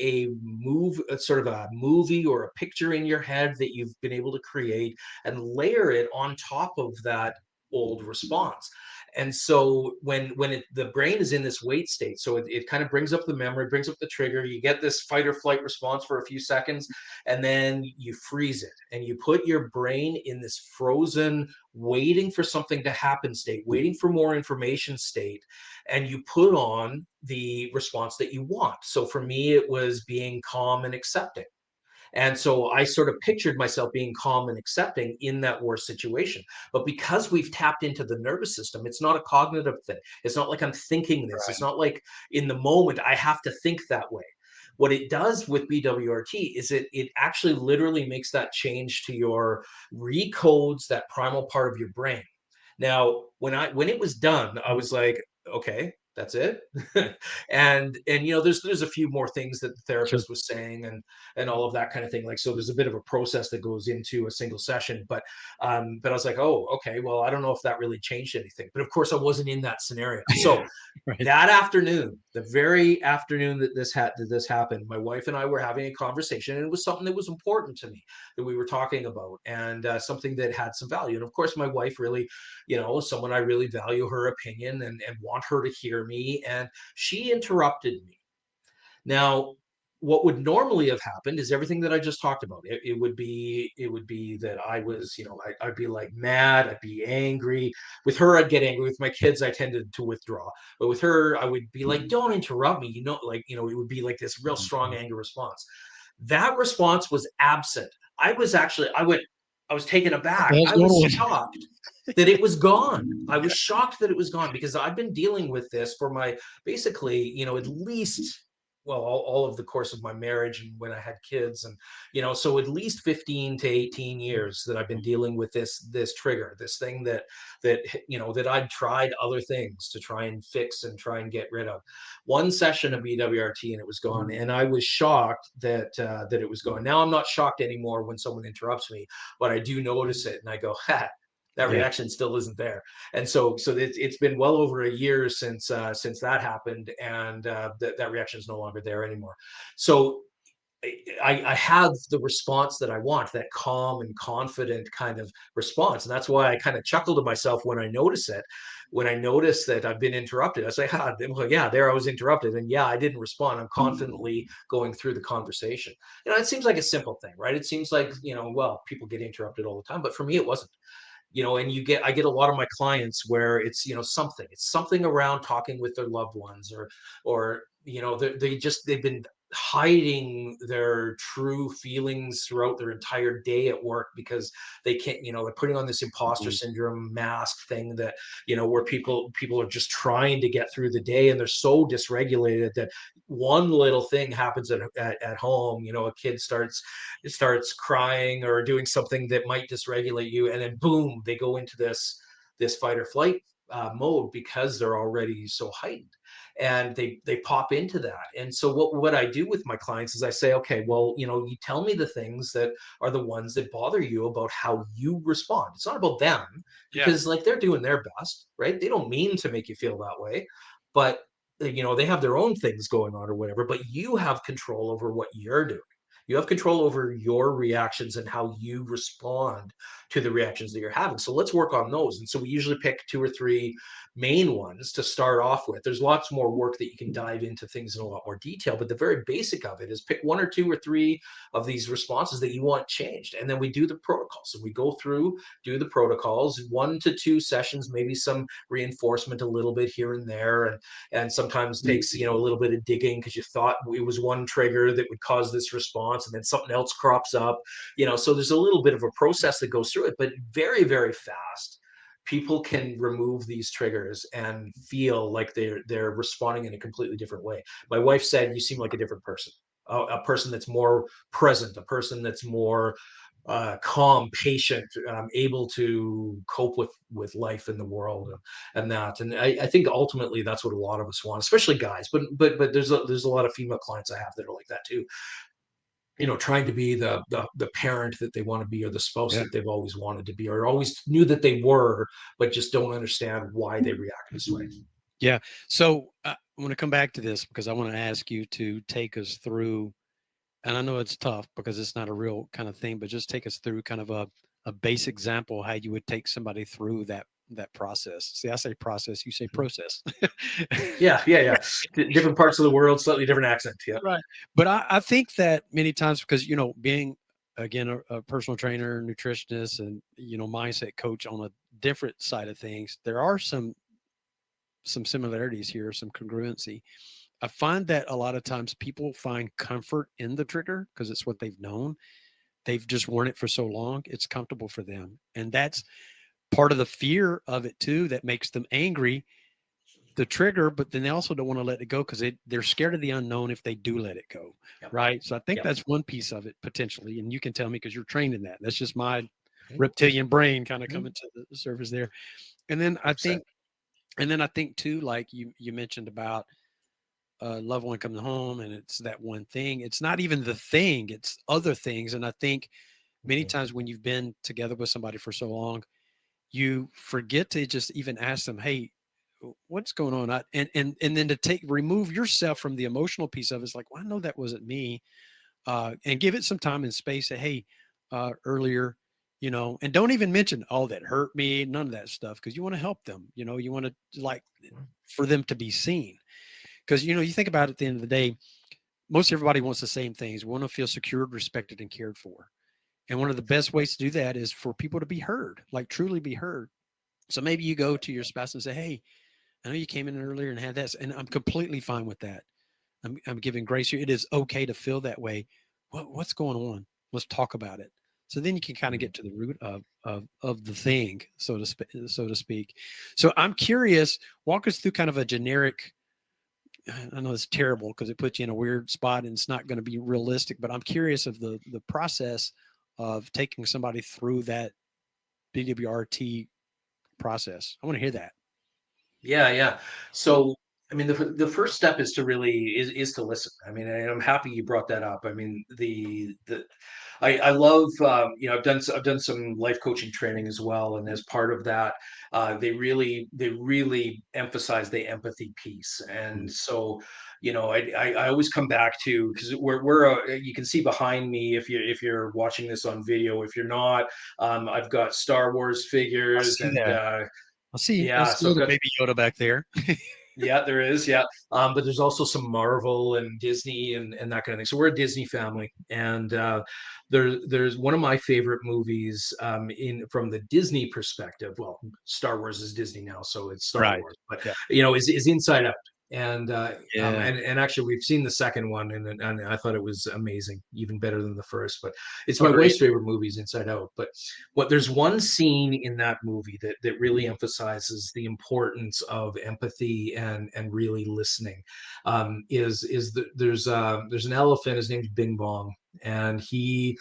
[SPEAKER 1] sort of a movie or a picture in your head that you've been able to create, and layer it on top of that old response. And so the brain is in this wait state, so it kind of brings up the memory, brings up the trigger. You get this fight or flight response for a few seconds, and then you freeze it, and you put your brain in this frozen, waiting for something to happen state, waiting for more information state, and you put on the response that you want. So for me, it was being calm and accepting. And so I sort of pictured myself being calm and accepting in that worst situation. But because we've tapped into the nervous system, it's not a cognitive thing. It's not like I'm thinking this. It's
[SPEAKER 2] Right.
[SPEAKER 1] not like in the moment I have to think that way. What it does with BWRT is it actually literally makes that change to your recodes that primal part of your brain. Now, when it was done, I was like, okay, that's it. And there's a few more things that the
[SPEAKER 2] Sure.
[SPEAKER 1] therapist was saying, and all of that kind of thing. Like, so there's a bit of a process that goes into a single session, but I was like, oh, okay, well, I don't know if that really changed anything. But of course, I wasn't in that scenario. So
[SPEAKER 2] Right.
[SPEAKER 1] that afternoon, the very afternoon that this happened, my wife and I were having a conversation, and it was something that was important to me that we were talking about, and something that had some value. And of course, my wife really, someone I really value her opinion, and want her to hear me, and she interrupted me. Now, what would normally have happened is everything that I just talked about. It would be that I was, I'd be like mad, I'd be angry. With her, I'd get angry. With my kids, I tended to withdraw. But with her, I would be like, "Don't interrupt me." It would be like this real strong anger response. That response was absent. I was taken
[SPEAKER 2] What the
[SPEAKER 1] aback.
[SPEAKER 2] hell's
[SPEAKER 1] I
[SPEAKER 2] going
[SPEAKER 1] was
[SPEAKER 2] on?
[SPEAKER 1] shocked that it was gone. I was shocked that it was gone, because I've been dealing with this for my basically, at least, well, all of the course of my marriage, and when I had kids, and so at least 15 to 18 years that I've been dealing with this trigger, this thing that I'd tried other things to try and fix and try and get rid of. One session of BWRT and it was gone, and I was shocked that it was gone. Now I'm not shocked anymore when someone interrupts me, but I do notice it, and I go, ha. That
[SPEAKER 2] Yeah.
[SPEAKER 1] reaction still isn't there. And so it's been well over a year since that happened, and that reaction is no longer there anymore. So I have the response that I want, that calm and confident kind of response. And that's why I kind of chuckle to myself when I notice it. When I notice that I've been interrupted, I say, well, yeah, there I was interrupted. And yeah, I didn't respond. I'm confidently going through the conversation. It seems like a simple thing, right? It seems like, well, people get interrupted all the time. But for me, it wasn't. And I get a lot of my clients where it's something around talking with their loved ones, or they've been hiding their true feelings throughout their entire day at work, because they can't, they're putting on this imposter
[SPEAKER 2] Mhm.
[SPEAKER 1] syndrome mask thing, that where people are just trying to get through the day, and they're so dysregulated that one little thing happens at home. A kid starts crying or doing something that might dysregulate you, and then boom, they go into this fight or flight mode, because they're already so heightened, and they pop into that. And so what I do with my clients is I say, okay, well, you tell me the things that are the ones that bother you about how you respond. It's not about them,
[SPEAKER 2] Yeah.
[SPEAKER 1] because like they're doing their best, right? They don't mean to make you feel that way, but they have their own things going on or whatever, but you have control over what you're doing. You have control over your reactions and how you respond to the reactions that you're having. So let's work on those. And so we usually pick 2 or 3 main ones to start off with. There's lots more work that you can dive into things in a lot more detail, but the very basic of it is pick 1 or 2 or 3 of these responses that you want changed. And then we do the protocols. So we go through, do the protocols, 1 to 2 sessions, maybe some reinforcement a little bit here and there. And sometimes takes, a little bit of digging because you thought it was one trigger that would cause this response and then something else crops up. So there's a little bit of a process that goes through it, but very, very fast people can remove these triggers and feel like they're responding in a completely different way. My wife said, "You seem like a different person, a person that's more present, a person that's more calm, patient, able to cope with life in the world, and that." And I think ultimately that's what a lot of us want, especially guys. But there's a lot of female clients I have that are like that too. Trying to be the parent that they want to be, or the spouse
[SPEAKER 2] Yeah.
[SPEAKER 1] that they've always wanted to be, or always knew that they were, but just don't understand why they react this way.
[SPEAKER 2] Yeah. So I want to come back to this because I want to ask you to take us through, and I know it's tough because it's not a real kind of thing, but just take us through kind of a base example how you would take somebody through that process. See, I say process, you say process.
[SPEAKER 1] Yeah, yeah, yeah. Different parts of the world, slightly different accent. Yeah.
[SPEAKER 2] Right. But I think that many times because, being again a personal trainer, nutritionist, and mindset coach on a different side of things, there are some similarities here, some congruency. I find that a lot of times people find comfort in the trigger because it's what they've known. They've just worn it for so long, it's comfortable for them. And that's part of the fear of it too that makes them angry, the trigger, but then they also don't want to let it go because they're scared of the unknown if they do let it go.
[SPEAKER 1] Yep.
[SPEAKER 2] Right. So I think
[SPEAKER 1] Yep.
[SPEAKER 2] that's one piece of it potentially. And you can tell me because you're trained in that. That's just my
[SPEAKER 1] Mhm.
[SPEAKER 2] reptilian brain kind of
[SPEAKER 1] Mhm.
[SPEAKER 2] coming to the surface there. And then I
[SPEAKER 1] 100%.
[SPEAKER 2] think, and then I think too, like you mentioned about loved one coming home and it's that one thing. It's not even the thing, it's other things. And I think many
[SPEAKER 1] Mhm.
[SPEAKER 2] times when you've been together with somebody for so long, you forget to just even ask them, "Hey, what's going on?" And then to remove yourself from the emotional piece of it, it's like, "Well, I know that wasn't me," and give it some time and space. Say, "Hey, earlier." And don't even mention, "Oh, that hurt me," none of that stuff, because you want to help them. You want to like for them to be seen. Because you think about it at the end of the day, most everybody wants the same things. We want to feel secured, respected, and cared for. And one of the best ways to do that is for people to be heard, like truly be heard. So maybe you go to your spouse and say, "Hey, I know you came in earlier and had that, and I'm completely fine with that. I'm giving grace here. It is okay to feel that way. What's going on? Let's talk about it." So then you can kind of
[SPEAKER 1] Mhm.
[SPEAKER 2] get to the root of the thing, so to speak. So I'm curious. Walk us through kind of a generic. I know it's terrible because it puts you in a weird spot and it's not going to be realistic. But I'm curious of the process of taking somebody through that BWRT process. I want to hear that.
[SPEAKER 1] Yeah, yeah. So, I mean, the first step is to really is to listen. I mean, and I'm happy you brought that up. I mean, the I love I've done some life coaching training as well, and as part of that, they really emphasize the empathy piece. And so, I always come back to, because you can see behind me if you're watching this on video. If you're not, I've got Star Wars
[SPEAKER 2] I
[SPEAKER 1] figures,
[SPEAKER 2] see
[SPEAKER 1] and
[SPEAKER 2] that. I
[SPEAKER 1] yeah,
[SPEAKER 2] see
[SPEAKER 1] so I've
[SPEAKER 2] little
[SPEAKER 1] got.
[SPEAKER 2] baby Yoda back there.
[SPEAKER 1] Yeah, there is. Yeah. But there's also some Marvel and Disney and that kind of thing. So we're a Disney family. And there's one of my favorite movies in from the Disney perspective. Well, Star Wars is Disney now, so it's Star
[SPEAKER 2] Right.
[SPEAKER 1] Wars, but
[SPEAKER 2] Yeah.
[SPEAKER 1] is Inside Out. And
[SPEAKER 2] Yeah.
[SPEAKER 1] and actually we've seen the second one, and I thought it was amazing, even better than the first. But it's my
[SPEAKER 2] Agreed.
[SPEAKER 1] wife's favorite movies, Inside Out. But there's one scene in that movie that really emphasizes the importance of empathy and really listening. There's an elephant. His name's Bing Bong, and the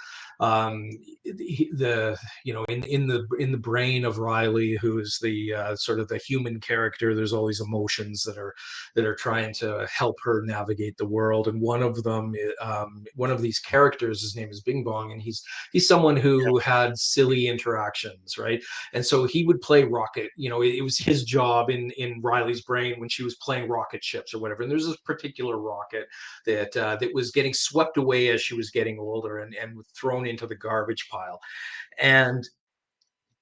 [SPEAKER 1] in the brain of Riley, who is the sort of the human character. There's all these emotions that are trying to help her navigate the world, and one of these characters, his name is Bing Bong, and he's someone
[SPEAKER 2] Yeah.
[SPEAKER 1] who had silly interactions, right? And so he would play rocket. It was his job in Riley's brain when she was playing rocket ships or whatever. And there's this particular rocket that was getting swept away as she was getting getting older and thrown into the garbage pile. And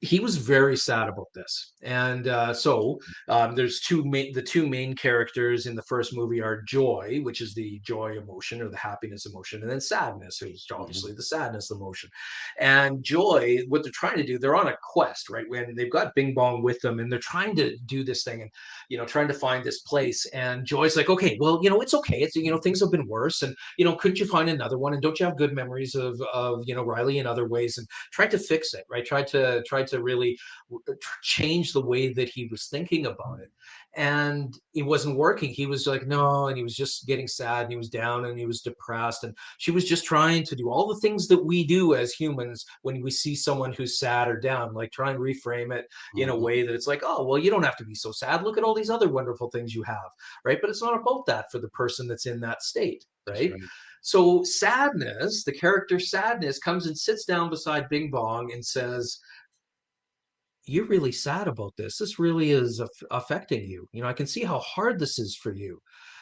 [SPEAKER 1] he was very sad about this. And there's the two main characters in the first movie are joy, which is the joy emotion or the happiness emotion, and then sadness, who's
[SPEAKER 2] Mhm.
[SPEAKER 1] obviously the sadness emotion. And joy, what they're trying to do, they're on a quest, right? When they've got Bing Bong with them and they're trying to do this thing and, trying to find this place. And joy's like, okay, well, it's okay. It's, things have been worse. And, couldn't you find another one? And don't you have good memories of, Riley in other ways? And tried to fix it, right? Tried to really change the way that he was thinking about it, and it wasn't working. He was like, no, and he was just getting sad, and he was down, and he was depressed, and she was just trying to do all the things that we do as humans when we see someone who's sad or down, like try and reframe it in a
[SPEAKER 2] Mhm.
[SPEAKER 1] way that it's like, oh, well, you don't have to be so sad. Look at all these other wonderful things you have, right? But it's not about that for the person that's in that state,
[SPEAKER 2] That's
[SPEAKER 1] right?
[SPEAKER 2] right.
[SPEAKER 1] So sadness, the character sadness, comes and sits down beside Bing Bong and says, you're really sad about this. This really is affecting you. I can see how hard this is for you.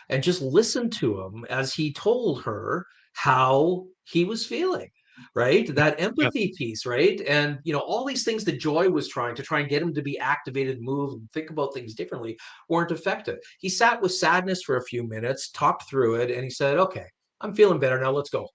[SPEAKER 1] And just listen to him as he told her how he was feeling, right? That
[SPEAKER 2] Yeah.
[SPEAKER 1] empathy piece, right? And, all these things that Joy was try and get him to be activated, move, and think about things differently weren't effective. He sat with sadness for a few minutes, talked through it, and he said, okay, I'm feeling better now. Let's go.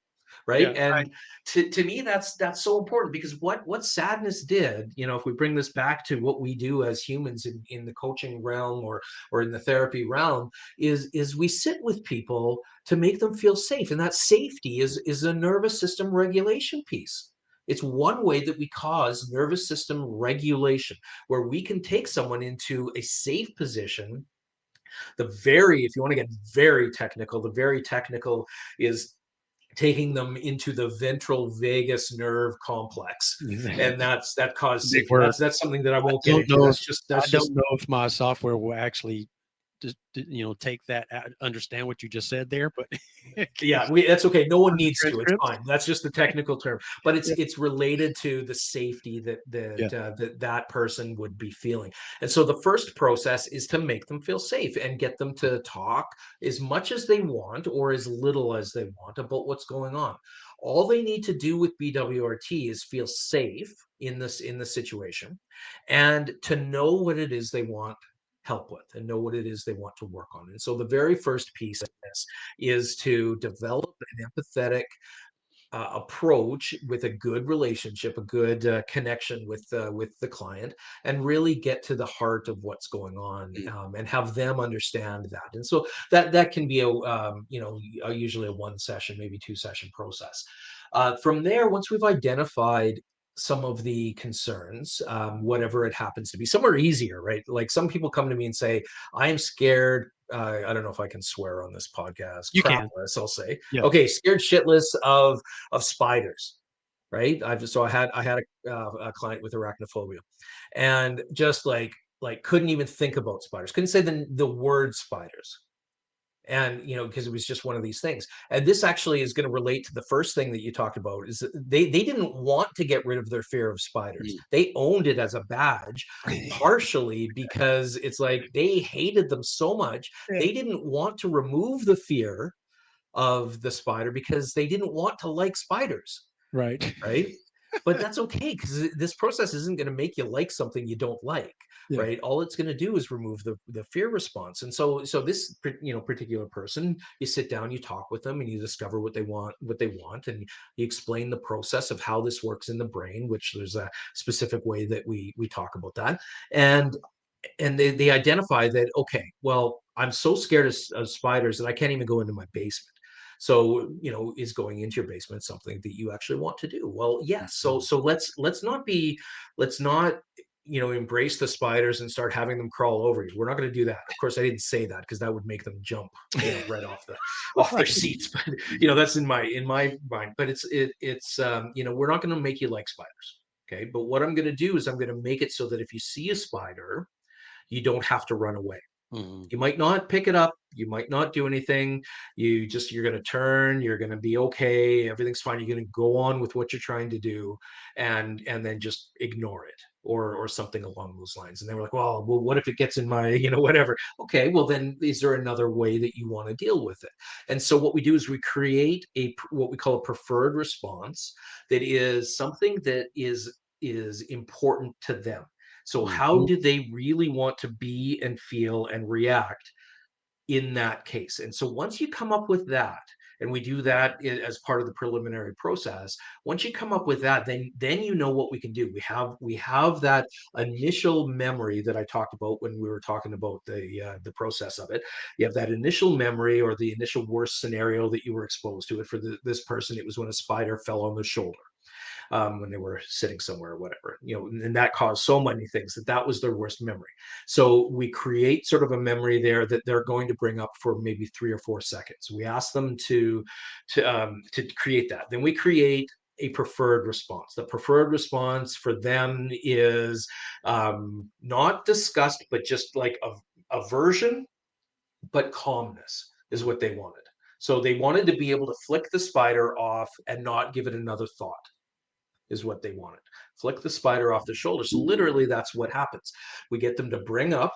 [SPEAKER 2] Yeah.
[SPEAKER 1] Right. And to me, that's so important, because what sadness did, if we bring this back to what we do as humans in the coaching realm or in the therapy realm, is we sit with people to make them feel safe. And that safety is a nervous system regulation piece. It's one way that we cause nervous system regulation, where we can take someone into a safe position. If you want to get very technical, the very technical is taking them into the ventral vagus nerve complex, and that
[SPEAKER 2] It's a
[SPEAKER 1] causes
[SPEAKER 2] big
[SPEAKER 1] safety.
[SPEAKER 2] word.
[SPEAKER 1] That's something that I
[SPEAKER 2] I
[SPEAKER 1] won't get
[SPEAKER 2] don't
[SPEAKER 1] into.
[SPEAKER 2] know if
[SPEAKER 1] That's
[SPEAKER 2] I don't
[SPEAKER 1] just
[SPEAKER 2] know if my software will actually just take that out, understand what you just said there, but can you
[SPEAKER 1] Yeah, that's okay. No one
[SPEAKER 2] on the
[SPEAKER 1] needs to. It's
[SPEAKER 2] transcript?
[SPEAKER 1] fine. That's just the technical term, but it's
[SPEAKER 2] Yeah.
[SPEAKER 1] it's related to the safety that
[SPEAKER 2] Yeah.
[SPEAKER 1] that person would be feeling. And so the first process is to make them feel safe and get them to talk as much as they want or as little as they want about what's going on. All they need to do with BWRT is feel safe in the situation, and to know what it is they want help with, and know what it is they want to work on. And so the very first piece of this is to develop an empathetic approach with a good relationship, a good connection with the client, and really get to the heart of what's going on,
[SPEAKER 2] Mm.
[SPEAKER 1] and have them understand that. And so that can be usually a one session, maybe two session process. From there, once we've identified some of the concerns, whatever it happens to be, some are easier, right? Like some people come to me and say, I am scared. I don't know if I can swear on this podcast.
[SPEAKER 2] You can.
[SPEAKER 1] Crapless, I'll say.
[SPEAKER 2] Yeah.
[SPEAKER 1] Okay, scared shitless of spiders, right? I had a client with arachnophobia, and just like couldn't even think about spiders, couldn't say the word spiders, and because it was just one of these things. And this actually is going to relate to the first thing that you talked about, is that they didn't want to get rid of their fear of spiders.
[SPEAKER 2] Mm.
[SPEAKER 1] They owned it as a badge, partially because it's like they hated them so much.
[SPEAKER 2] Yeah.
[SPEAKER 1] They didn't want to remove the fear of the spider because they didn't want to like spiders,
[SPEAKER 2] Right.
[SPEAKER 1] right? But that's okay, because this process isn't going to make you like something you don't like,
[SPEAKER 2] Yeah.
[SPEAKER 1] right? All it's going to do is remove the fear response. And so this particular person, you sit down, you talk with them, and you discover what they want, and you explain the process of how this works in the brain, which there's a specific way that we talk about that. And they identify that, okay, well, I'm so scared of spiders that I can't even go into my basement. So is going into your basement something that you actually want to do? Well, yes. so
[SPEAKER 2] Mhm.
[SPEAKER 1] so let's not embrace the spiders and start having them crawl over you. We're not going to do that. Of course, I didn't say that, because that would make them jump right off their
[SPEAKER 2] Right.
[SPEAKER 1] seats. But that's in my mind. But it's we're not going to make you like spiders. Okay, but what I'm going to do is I'm going to make it so that if you see a spider, you don't have to run away.
[SPEAKER 2] Mhm.
[SPEAKER 1] You might not pick it up. You might not do anything. You're going to turn. You're going to be okay. Everything's fine. You're going to go on with what you're trying to do, and then just ignore it, or something along those lines. And they were like, well, what if it gets in my, whatever? Okay, well then, is there another way that you want to deal with it? And so what we do is we create what we call a preferred response, that is something that is important to them. So how
[SPEAKER 2] Mhm.
[SPEAKER 1] do they really want to be and feel and react in that case? And so once you come up with that, and we do that as part of the preliminary process, once you come up with that, then you know what we can do. We have that initial memory that I talked about when we were talking about the process of it. You have that initial memory, or the initial worst scenario that you were exposed to. It for this person, it was when a spider fell on their shoulder, when they were sitting somewhere or whatever, and that caused so many things that was their worst memory. So we create sort of a memory there that they're going to bring up for maybe 3 or 4 seconds. We ask them to create that. Then we create a preferred response. The preferred response for them is not disgust, but just like aversion, but calmness is what they wanted. So they wanted to be able to flick the spider off and not give it another thought, is what they wanted. Flick the spider off the shoulder. So literally, that's what happens. We get them to bring up,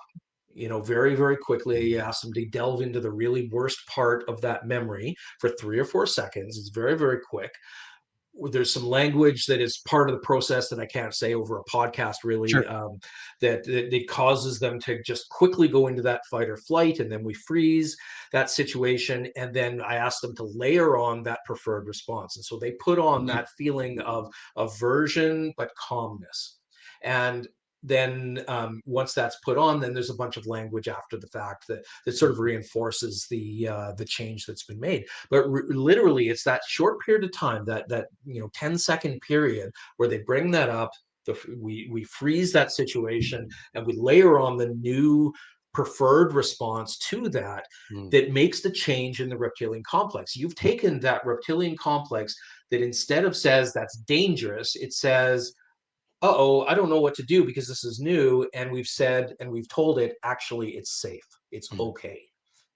[SPEAKER 1] very, very quickly. You ask them to delve into the really worst part of that memory for 3 or 4 seconds. It's very, very quick. There's some language that is part of the process that I can't say over a podcast, really,
[SPEAKER 2] Sure.
[SPEAKER 1] that it causes them to just quickly go into that fight or flight, and then we freeze that situation, and then I ask them to layer on that preferred response. And so they put on
[SPEAKER 2] Mhm.
[SPEAKER 1] that feeling of aversion but calmness. And then once that's put on, then there's a bunch of language after the fact that sort of
[SPEAKER 2] Mhm.
[SPEAKER 1] reinforces the change that's been made. But literally, it's that short period of time, that 10-second period, where they bring that up. We freeze that situation, and we layer on the new preferred response to that,
[SPEAKER 2] Mm.
[SPEAKER 1] that makes the change in the reptilian complex. You've taken that reptilian complex that, instead of says that's dangerous, it says, uh-oh, I don't know what to do because this is new. And we've said, and we've told it, actually, it's safe. It's
[SPEAKER 2] Mm.
[SPEAKER 1] okay.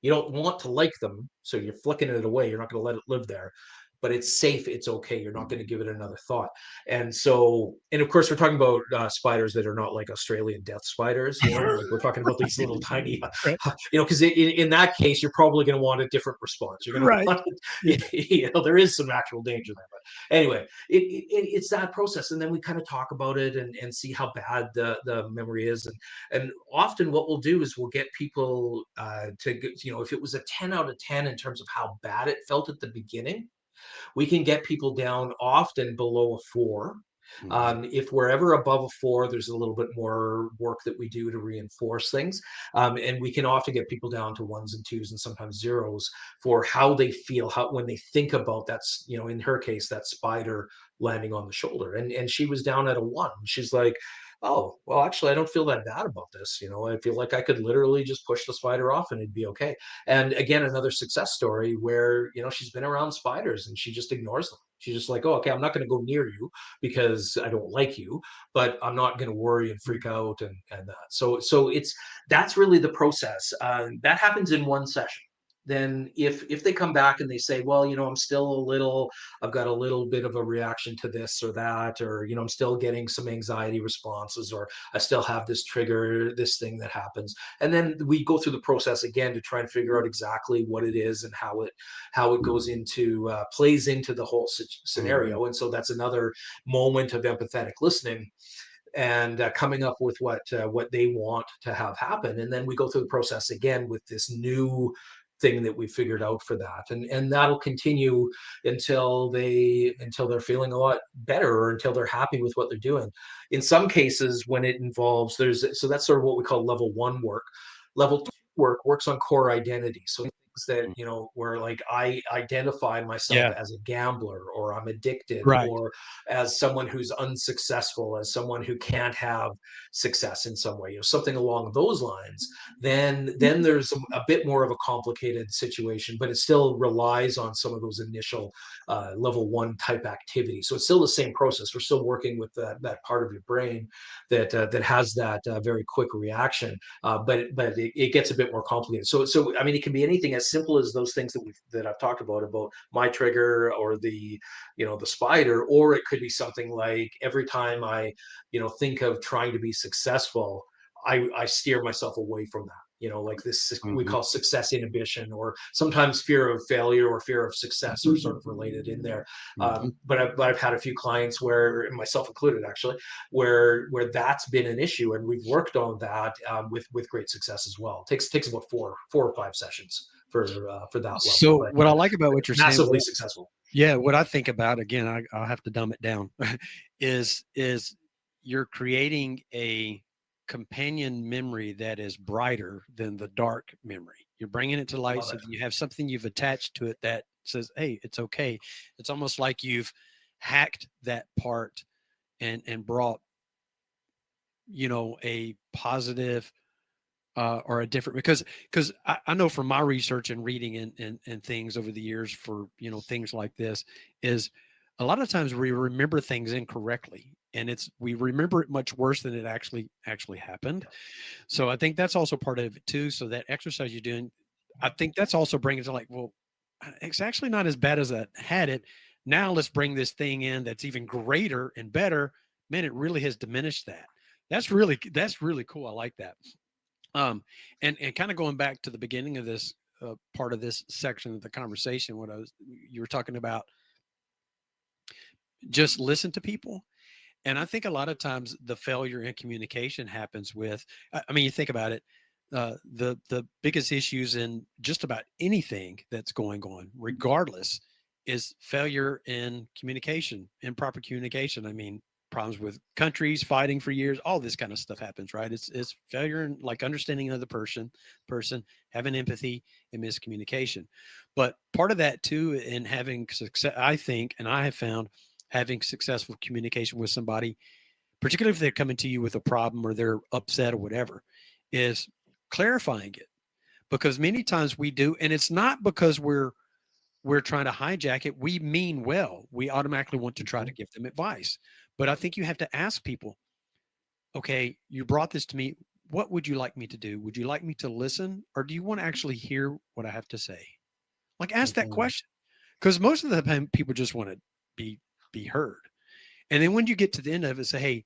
[SPEAKER 1] You don't want to like them, so you're flicking it away. You're not going to let it live there. But it's safe. It's okay. You're not going to give it another thought. And so, and of course, we're talking about spiders that are not like Australian death spiders. Like we're talking about these little tiny,
[SPEAKER 2] Right.
[SPEAKER 1] because in that case, you're probably going to want a different response. You're going to
[SPEAKER 2] Right.
[SPEAKER 1] want,
[SPEAKER 2] Yeah.
[SPEAKER 1] there is some actual danger there. But anyway, it's that process, and then we kind of talk about it, and see how bad the memory is. And often what we'll do is we'll get people to, if it was a 10 out of 10 in terms of how bad it felt at the beginning, we can get people down often below a 4.
[SPEAKER 2] Mhm.
[SPEAKER 1] If we're ever above a 4, there's a little bit more work that we do to reinforce things. And we can often get people down to 1s and 2s and sometimes 0s for how they feel, how when they think about that's, in her case, that spider landing on the shoulder. And she was down at a 1. She's like, oh, well, actually, I don't feel that bad about this. I feel like I could literally just push the spider off and it'd be okay. And again, another success story where, she's been around spiders and she just ignores them. She's just like, oh, okay, I'm not going to go near you because I don't like you, but I'm not going to worry and freak out and that. So that's really the process. That happens in one session. Then if they come back and they say, well, I've got a little bit of a reaction to this or that, or, I'm still getting some anxiety responses, or I still have this trigger, this thing that happens. And then we go through the process again to try and figure out exactly what it is and how it goes into plays into the whole
[SPEAKER 2] Mhm.
[SPEAKER 1] scenario. And so that's another moment of empathetic listening, and coming up with what they want to have happen. And then we go through the process again with this new thing that we figured out for that, and that'll continue until they're feeling a lot better, or until they're happy with what they're doing. In some cases, when it involves, so that's sort of what we call level 1 work. Level 2 work works on core identity. So things that,
[SPEAKER 2] Mm.
[SPEAKER 1] where, like, I identify myself
[SPEAKER 2] Yeah.
[SPEAKER 1] as a gambler, or I'm addicted,
[SPEAKER 2] Right.
[SPEAKER 1] or as someone who's unsuccessful, as someone who can't have success in some way, something along those lines. Then there's a bit more of a complicated situation, but it still relies on some of those initial level 1 type activities. So it's still the same process. We're still working with that part of your brain that has that very quick reaction, but it gets a bit more complicated. So I mean, it can be anything as as simple as those things that I've talked about my trigger or the, the spider, or it could be something like every time I, think of trying to be successful, I steer myself away from that. Like this we
[SPEAKER 2] Mhm.
[SPEAKER 1] call success inhibition, or sometimes fear of failure or fear of success are sort of related in there.
[SPEAKER 2] Mhm.
[SPEAKER 1] But I've had a few clients where, myself included, actually, where that's been an issue, and we've worked on that with great success as well. Takes about four or five sessions for that level,
[SPEAKER 2] So
[SPEAKER 1] but
[SPEAKER 2] what I like about what you're saying,
[SPEAKER 1] massively successful.
[SPEAKER 2] yeah, what I think about, again, I'll have to dumb it down, is you're creating a companion memory that is brighter than the dark memory. You're bringing it to light
[SPEAKER 1] Love
[SPEAKER 2] so
[SPEAKER 1] it.
[SPEAKER 2] that you have something you've attached to it that says, "Hey, it's okay." It's almost like you've hacked that part and brought, a positive, or a different, because I know from my research and reading and things over the years for, things like this, is a lot of times we remember things incorrectly, and we remember it much worse than it actually happened. So I think that's also part of it too. So that exercise you're doing, I think that's also bringing it to like, well, it's actually not as bad as I had it. Now let's bring this thing in that's even greater and better. Man, it really has diminished that. That's really cool. I like that. And kind of going back to the beginning of this, part of this section of the conversation, when you were talking about just listen to people. And I think a lot of times the failure in communication happens with, I mean, you think about it, the biggest issues in just about anything that's going on, regardless, is failure in communication, improper communication. I mean, problems with countries fighting for years, all this kind of stuff happens, right? It's failure in like understanding another person, having empathy, and miscommunication. But part of that too, in having success, I think, and I have found, having successful communication with somebody, particularly if they're coming to you with a problem or they're upset or whatever, is clarifying it. Because many times we do, and it's not because we're trying to hijack it. We mean well. We automatically want to try to
[SPEAKER 1] Mhm.
[SPEAKER 2] give them advice. But I think you have to ask people, okay, you brought this to me. What would you like me to do? Would you like me to listen, or do you want to actually hear what I have to say? Like, ask that
[SPEAKER 1] Mhm.
[SPEAKER 2] question, because most of the time people just want to be be heard. And then when you get to the end of it, say, hey,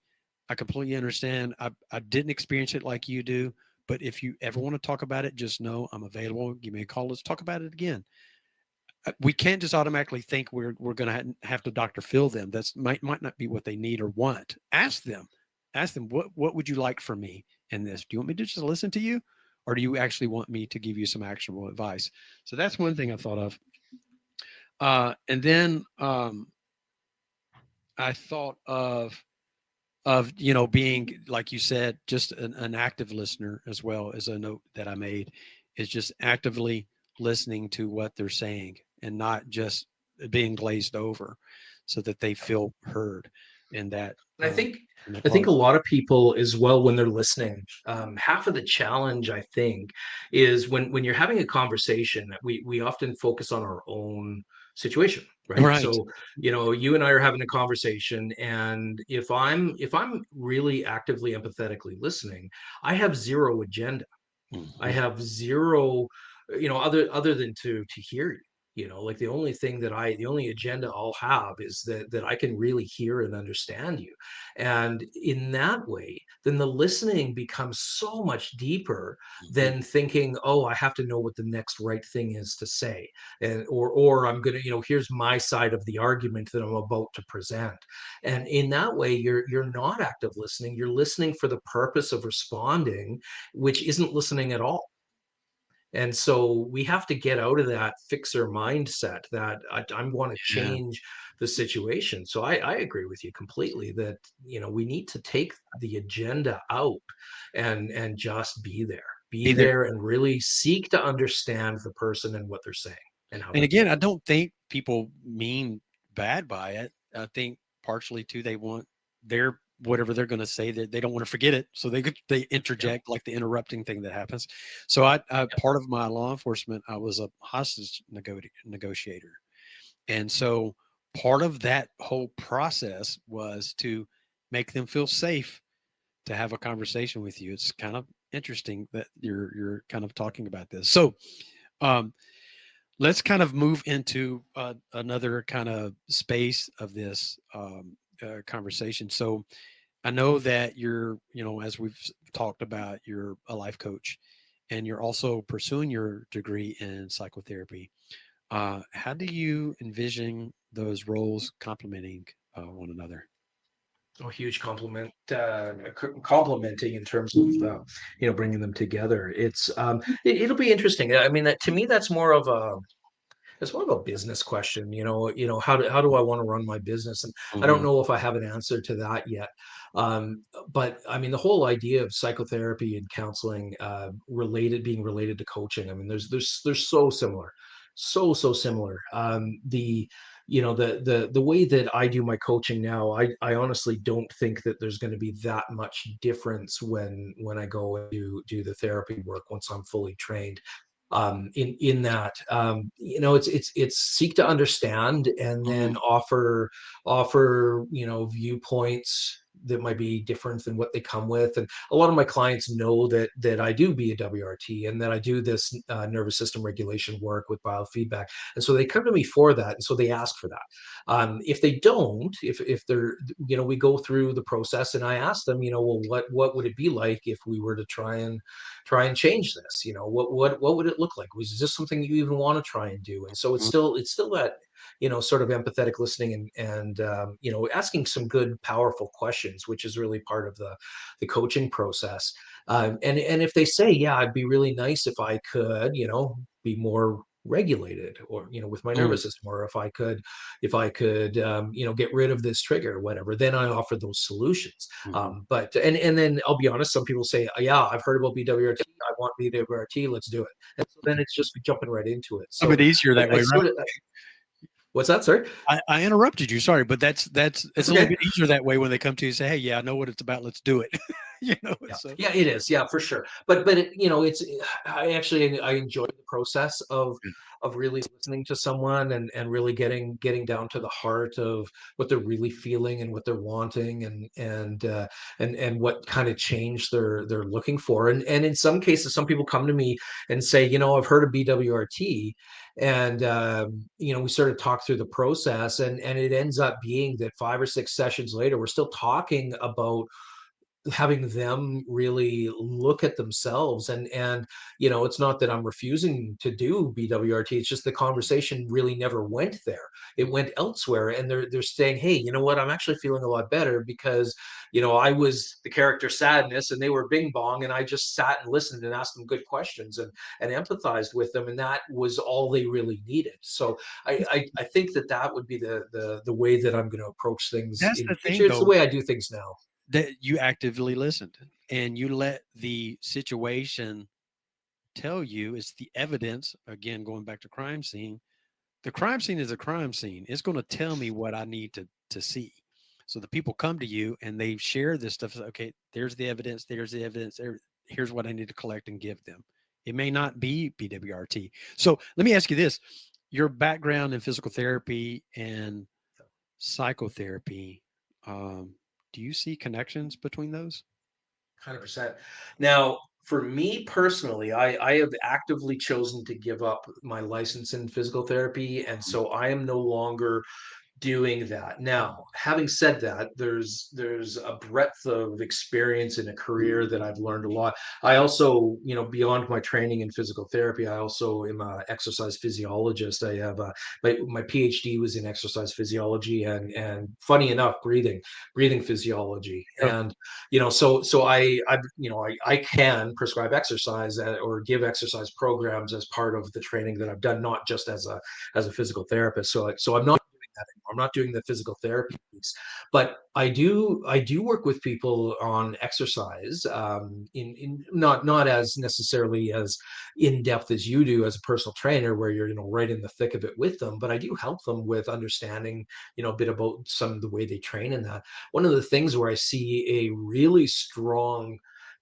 [SPEAKER 2] I completely understand. I didn't experience it like you do. But if you ever want to talk about it, just know I'm available. Give me a call. Let's talk about it again. We can't just automatically think we're going to have to Dr. Phil them. That's might not be what they need or want. Ask them, what would you like from me in this? Do you want me to just listen to you, or do you actually want me to give you some actionable advice? So that's one thing I thought of. And then I thought of being, like you said, just an active listener, as well as a note that I made, is just actively listening to what they're saying and not just being glazed over, so that they feel heard in that
[SPEAKER 1] And
[SPEAKER 2] in that
[SPEAKER 1] I think
[SPEAKER 2] part.
[SPEAKER 1] a lot of people as well, when they're listening, half of the challenge, I think, is when you're having a conversation, we often focus on our own situation, right?
[SPEAKER 2] Right.
[SPEAKER 1] So, you and I are having a conversation, and if I'm really actively empathetically listening, I have zero agenda. I
[SPEAKER 2] Mhm.
[SPEAKER 1] have zero, other than to hear you. Like the only agenda I'll have is that I can really hear and understand you. And in that way, then the listening becomes so much deeper
[SPEAKER 2] Mhm.
[SPEAKER 1] than thinking, oh, I have to know what the next right thing is to say. And or I'm gonna, here's my side of the argument that I'm about to present. And in that way, you're not active listening. You're listening for the purpose of responding, which isn't listening at all. And so we have to get out of that fixer mindset that I want to
[SPEAKER 2] Yeah.
[SPEAKER 1] change the situation. So I agree with you completely that, we need to take the agenda out and just be
[SPEAKER 2] Be there.
[SPEAKER 1] there and really seek to understand the person and what they're saying and how
[SPEAKER 2] And
[SPEAKER 1] they're
[SPEAKER 2] again,
[SPEAKER 1] feeling.
[SPEAKER 2] I don't think people mean bad by it. I think partially too, they want their whatever they're going to say, that they don't want to forget it, so they
[SPEAKER 1] Yep.
[SPEAKER 2] interject, like the interrupting thing that happens. So I
[SPEAKER 1] Yep.
[SPEAKER 2] part of my law enforcement, I was a hostage negotiator, and so part of that whole process was to make them feel safe to have a conversation with you. It's kind of interesting that you're kind of talking about this. So Um, let's kind of move into another kind of space of this conversation. So I know that you're, as we've talked about, you're a life coach and you're also pursuing your degree in psychotherapy. How do you envision those roles complementing one another?
[SPEAKER 1] A huge complimenting in terms of bringing them together. It'll be interesting. I mean, to me, that's more of a it's more of a business question. How do I want to run my business? And I don't
[SPEAKER 2] Hmm.
[SPEAKER 1] know if I have an answer to that yet. But I mean, the whole idea of psychotherapy and counseling being related to coaching. I mean, they're so similar, so similar. The way that I do my coaching now, I honestly don't think that there's going to be that much difference when I go and do the therapy work once I'm fully trained. In that, it's seek to understand and then
[SPEAKER 2] Hmm.
[SPEAKER 1] offer viewpoints that might be different than what they come with. And a lot of my clients know that I do BWRT and that I do this nervous system regulation work with biofeedback, and so they come to me for that, and so they ask for that. If they don't, if they're, we go through the process, and I ask them, well, what would it be like if we were to try and change this? What would it look like? Was this something you even want to try and do? And so it's still that, sort of empathetic listening, and asking some good, powerful questions, which is really part of the coaching process. And if they say, yeah, it'd be really nice if I could, be more regulated, or with my
[SPEAKER 2] Hmm.
[SPEAKER 1] nervous system, or if I could get rid of this trigger or whatever, then I offer those solutions.
[SPEAKER 2] Hmm.
[SPEAKER 1] But then I'll be honest, some people say, yeah, I've heard about BWRT, I want BWRT, let's do it. And so then it's just jumping right into it.
[SPEAKER 2] A
[SPEAKER 1] So
[SPEAKER 2] bit easier
[SPEAKER 1] I,
[SPEAKER 2] that
[SPEAKER 1] I
[SPEAKER 2] way, right?
[SPEAKER 1] sort of what's that, sorry?
[SPEAKER 2] I interrupted you. Sorry, but
[SPEAKER 1] That's
[SPEAKER 2] it's a little
[SPEAKER 1] okay.
[SPEAKER 2] bit easier that way when they come to you and say, "Hey, yeah, I know what it's about. Let's do it."
[SPEAKER 1] Yeah,
[SPEAKER 2] So
[SPEAKER 1] yeah, it is. Yeah, for sure. But I enjoy the process of really listening to someone, and really getting down to the heart of what they're really feeling and what they're wanting, and what kind of change they're looking for. And in some cases, some people come to me and say, I've heard of BWRT, and we sort of talk through the process, and it ends up being that 5 or 6 sessions later, we're still talking about having them really look at themselves. And it's not that I'm refusing to do BWRT, it's just the conversation really never went there. It went elsewhere, and they're saying, hey, you know what, I'm actually feeling a lot better because I was the character Sadness and they were Bing Bong, and I just sat and listened and asked them good questions, and empathized with them, and that was all they really needed. So I think that would be the way that I'm going to approach things
[SPEAKER 2] that's
[SPEAKER 1] in
[SPEAKER 2] the
[SPEAKER 1] the
[SPEAKER 2] thing,
[SPEAKER 1] future. It's the
[SPEAKER 2] though,
[SPEAKER 1] way I do things now.
[SPEAKER 2] that you actively listened and you let the situation tell you. It's the evidence. Again, going back to crime scene, the crime scene is a crime scene. It's going to tell me what I need to see. So the people come to you and they share this stuff. Okay, there's the evidence. There's the evidence. Here's what I need to collect and give them. It may not be BWRT. So let me ask you this: your background in physical therapy and psychotherapy. Um, do you see connections between those?
[SPEAKER 1] 100%. Now, for me personally, I have actively chosen to give up my license in physical therapy, and
[SPEAKER 2] Mhm.
[SPEAKER 1] so I am no longer doing that. Now, having said that, there's a breadth of experience in a career that I've learned a lot. I also, beyond my training in physical therapy, I also am an exercise physiologist. I have my PhD was in exercise physiology, and funny enough, breathing physiology.
[SPEAKER 2] Yeah.
[SPEAKER 1] And so I can prescribe exercise, or give exercise programs as part of the training that I've done, not just as a physical therapist. So I'm not doing that anymore. I'm not doing the physical therapy piece, but I do work with people on exercise, in not as necessarily as in depth as you do as a personal trainer, where you're right in the thick of it with them. But I do help them with understanding a bit about some of the way they train in that. One of the things where I see a really strong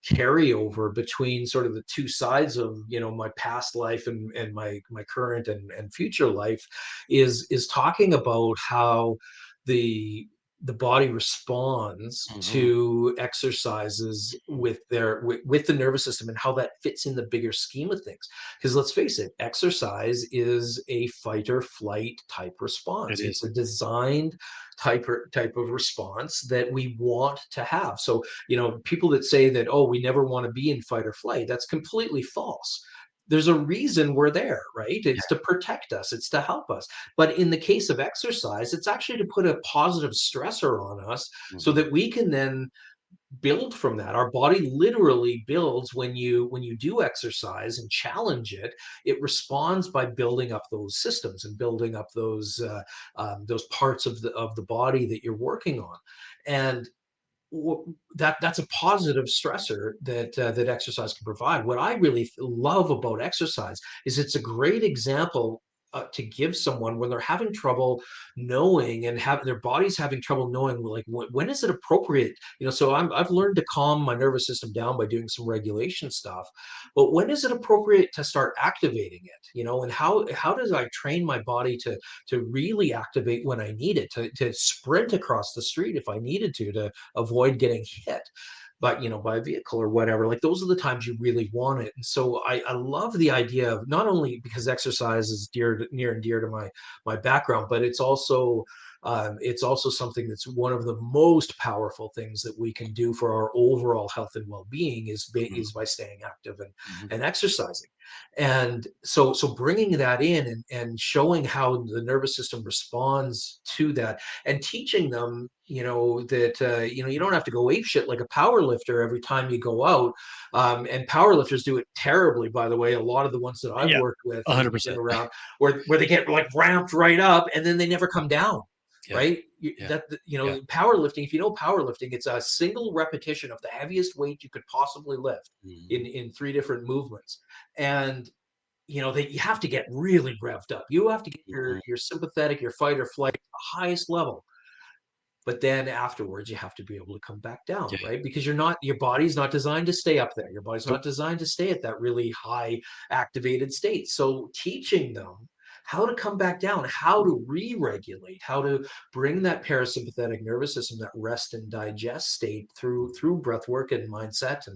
[SPEAKER 1] carryover between sort of the two sides of my past life and my current and future life is talking about how the the body responds
[SPEAKER 2] Hmm.
[SPEAKER 1] to exercises with the nervous system and how that fits in the bigger scheme of things. Because let's face it, exercise is a fight or flight type
[SPEAKER 2] It
[SPEAKER 1] response. It's
[SPEAKER 2] is.
[SPEAKER 1] a designed type of response that we want to have. So, people that say that, oh, we never want to be in fight or flight, that's completely false. There's a reason we're there, right?
[SPEAKER 2] Yeah.
[SPEAKER 1] It's to protect us, it's to help us. But in the case of exercise, it's actually to put a positive stressor on us so
[SPEAKER 2] Hmm.
[SPEAKER 1] that we can then build from that. Our body literally builds when you do exercise and challenge it. It responds by building up those systems and building up those parts of the body that you're working on. And that's a positive stressor that exercise can provide. What I really love about exercise is it's a great example to give someone when they're having trouble knowing and have their body's having trouble knowing, like, when is it appropriate. So I've learned to calm my nervous system down by doing some regulation stuff, but when is it appropriate to start activating it, and how does I train my body to really activate when I need it, to sprint across the street if I needed to avoid getting hit by a vehicle or whatever. Like, those are the times you really want it. And so I love the idea of, not only because exercise is near and dear to my background, but it's also something that's one of the most powerful things that we can do for our overall health and well-being is by staying active
[SPEAKER 2] Hmm.
[SPEAKER 1] and exercising. And so bringing that in and showing how the nervous system responds to that, and teaching them, that you don't have to go ape shit like a power lifter every time you go out. And power lifters do it terribly, by the way. A lot of the ones that I've
[SPEAKER 2] Yeah.
[SPEAKER 1] worked with and been
[SPEAKER 2] 100%.
[SPEAKER 1] around, where they get like ramped right up and then they never come down.
[SPEAKER 2] Yeah.
[SPEAKER 1] Right.
[SPEAKER 2] Yeah.
[SPEAKER 1] That,
[SPEAKER 2] Yeah.
[SPEAKER 1] powerlifting, if you know powerlifting, it's a single repetition of the heaviest weight you could possibly lift
[SPEAKER 2] Hmm.
[SPEAKER 1] in three different movements. And that you have to get really revved up. You have to get
[SPEAKER 2] Hmm.
[SPEAKER 1] your sympathetic, your fight or flight to the highest level. But then afterwards, you have to be able to come back down,
[SPEAKER 2] Yeah.
[SPEAKER 1] right? Because your body's not designed to stay up there. Your body's
[SPEAKER 2] Nope.
[SPEAKER 1] not designed to stay at that really high activated state. So teaching them how to come back down, how to re-regulate, how to bring that parasympathetic nervous system, that rest and digest state through breath work and mindset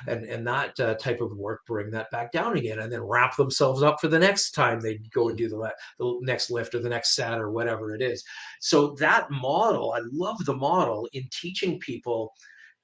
[SPEAKER 1] and that type of work, bring that back down again, and then wrap themselves up for the next time they go and
[SPEAKER 2] Mhm.
[SPEAKER 1] do the next lift or the next set or whatever it is. So that model, I love the model in teaching people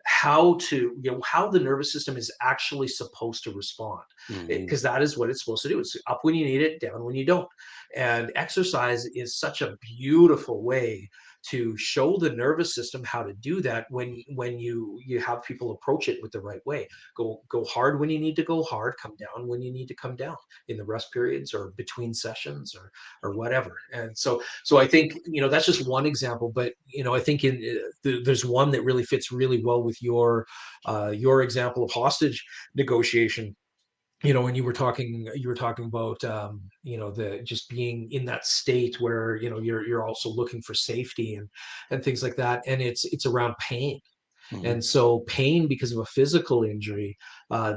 [SPEAKER 1] how the nervous system is actually supposed to respond,
[SPEAKER 2] Mhm.
[SPEAKER 1] because that is what it's supposed to do. It's up when you need it, down when you don't. And exercise is such a beautiful way to show the nervous system how to do that when you have people approach it with the right way. Go hard when you need to go hard, come down when you need to come down in the rest periods or between sessions or whatever. And so I think, that's just one example, but I think there's one that really fits really well with your example of hostage negotiation. When you were talking about, the just being in that state where, you're also looking for safety and things like that, and it's around pain.
[SPEAKER 2] Mhm.
[SPEAKER 1] And so pain because of a physical injury,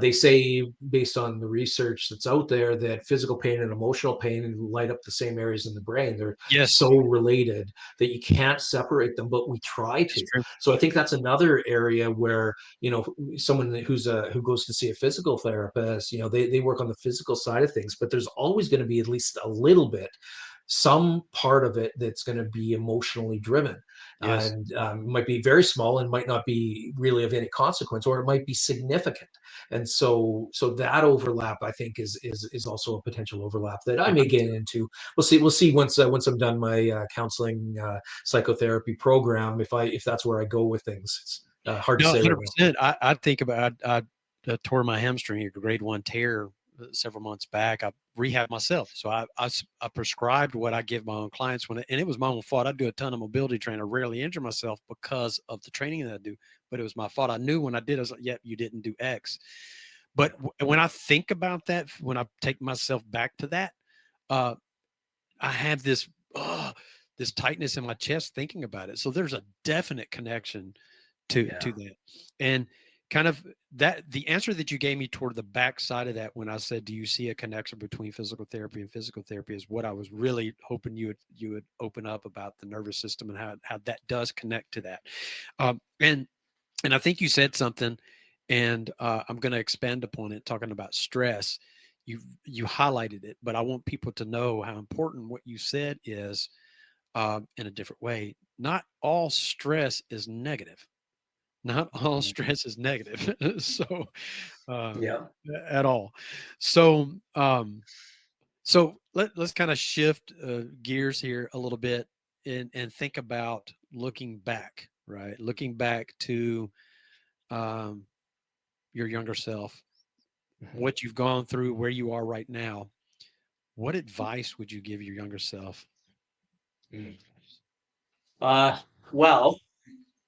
[SPEAKER 1] they say, based on the research that's out there, that physical pain and emotional pain light up the same areas in the brain. They're
[SPEAKER 2] Yes,
[SPEAKER 1] so related that you can't separate them, but we try
[SPEAKER 2] it's
[SPEAKER 1] to.
[SPEAKER 2] true.
[SPEAKER 1] So I think that's another area where, someone who goes to see a physical therapist, they work on the physical side of things, but there's always going to be at least a little bit, some part of it that's going to be emotionally driven,
[SPEAKER 2] Yes.
[SPEAKER 1] and might be very small and might not be really of any consequence, or it might be significant. And so that overlap, I think, is also a potential overlap that I may get
[SPEAKER 2] 100%.
[SPEAKER 1] into. We'll see once I'm done my counseling psychotherapy program, if that's where I go with things. It's hard to
[SPEAKER 2] No,
[SPEAKER 1] say right now.
[SPEAKER 2] 100%. I think about I tore my hamstring, a grade 1 tear, several months back. I rehabbed myself. So I prescribed what I give my own clients and it was my own fault. I do a ton of mobility training. I rarely injure myself because of the training that I do, but it was my fault. I knew when I did, I was like, yep, you didn't do X. But
[SPEAKER 1] Yeah.
[SPEAKER 2] when I think about that, when I take myself back to that, uh, I have this tightness in my chest thinking about it. So there's a definite connection to
[SPEAKER 1] Yeah.
[SPEAKER 2] that. And kind of that the answer that you gave me toward the back side of that when I said, do you see a connection between physical therapy is what I was really hoping you would open up about the nervous system and how that does connect to that. Um, and and I think you said something, and I'm going to expand upon it, talking about stress. You highlighted it, but I want people to know how important what you said is, in a different way. Not all stress is negative. Not all
[SPEAKER 1] Mhm.
[SPEAKER 2] stress is negative. So, uh,
[SPEAKER 1] Yeah.
[SPEAKER 2] at all. So, so let's kind of shift gears here a little bit and think about looking back, right? Looking back to um, your younger self,
[SPEAKER 1] Mhm.
[SPEAKER 2] what you've gone through, where you are right now. What advice would you give your younger self?
[SPEAKER 1] Mm. Uh, well,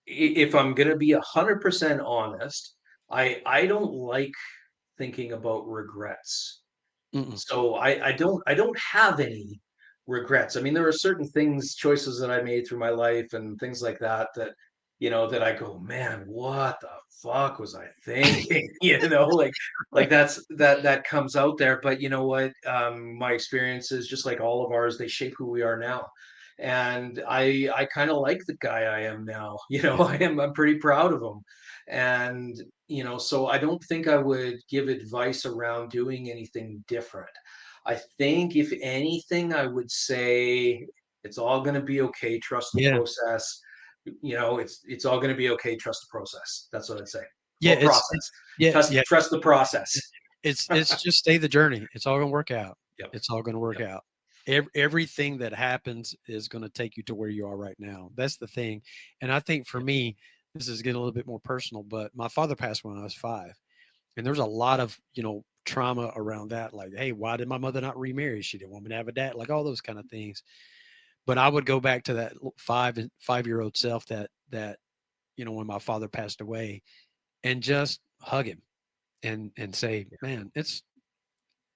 [SPEAKER 1] if I'm gonna be 100% honest, I don't like thinking about regrets.
[SPEAKER 2] Mm-mm.
[SPEAKER 1] So I don't have any regrets. I mean, there are certain things, choices that I made through my life and things like that that, that I go, man, what the fuck was I thinking? Like that comes out there. But you know what? My experiences, just like all of ours, they shape who we are now. And I kind of like the guy I am now.
[SPEAKER 2] Yeah.
[SPEAKER 1] I'm pretty proud of him. And so I don't think I would give advice around doing anything different. I think if anything, I would say it's all going to be okay. Trust the
[SPEAKER 2] Yeah.
[SPEAKER 1] process. It's all going to be okay. Trust the process. That's what I'd say.
[SPEAKER 2] Yeah.
[SPEAKER 1] Or process.
[SPEAKER 2] Yeah.
[SPEAKER 1] Trust
[SPEAKER 2] Yeah.
[SPEAKER 1] trust the process.
[SPEAKER 2] It's just stay the journey. It's all gonna work out.
[SPEAKER 1] Yep.
[SPEAKER 2] It's all gonna work
[SPEAKER 1] Yep.
[SPEAKER 2] out. Everything that happens is gonna take you to where you are right now. That's the thing. And I think for
[SPEAKER 1] Yep.
[SPEAKER 2] me, this is getting a little bit more personal, but my father passed when I was 5. And there's a lot of, trauma around that. Like, hey, why did my mother not remarry? She didn't want me to have a dad, like all those kind of things. But I would go back to that 5-year-old self that, when my father passed away, and just hug him and say, man, it's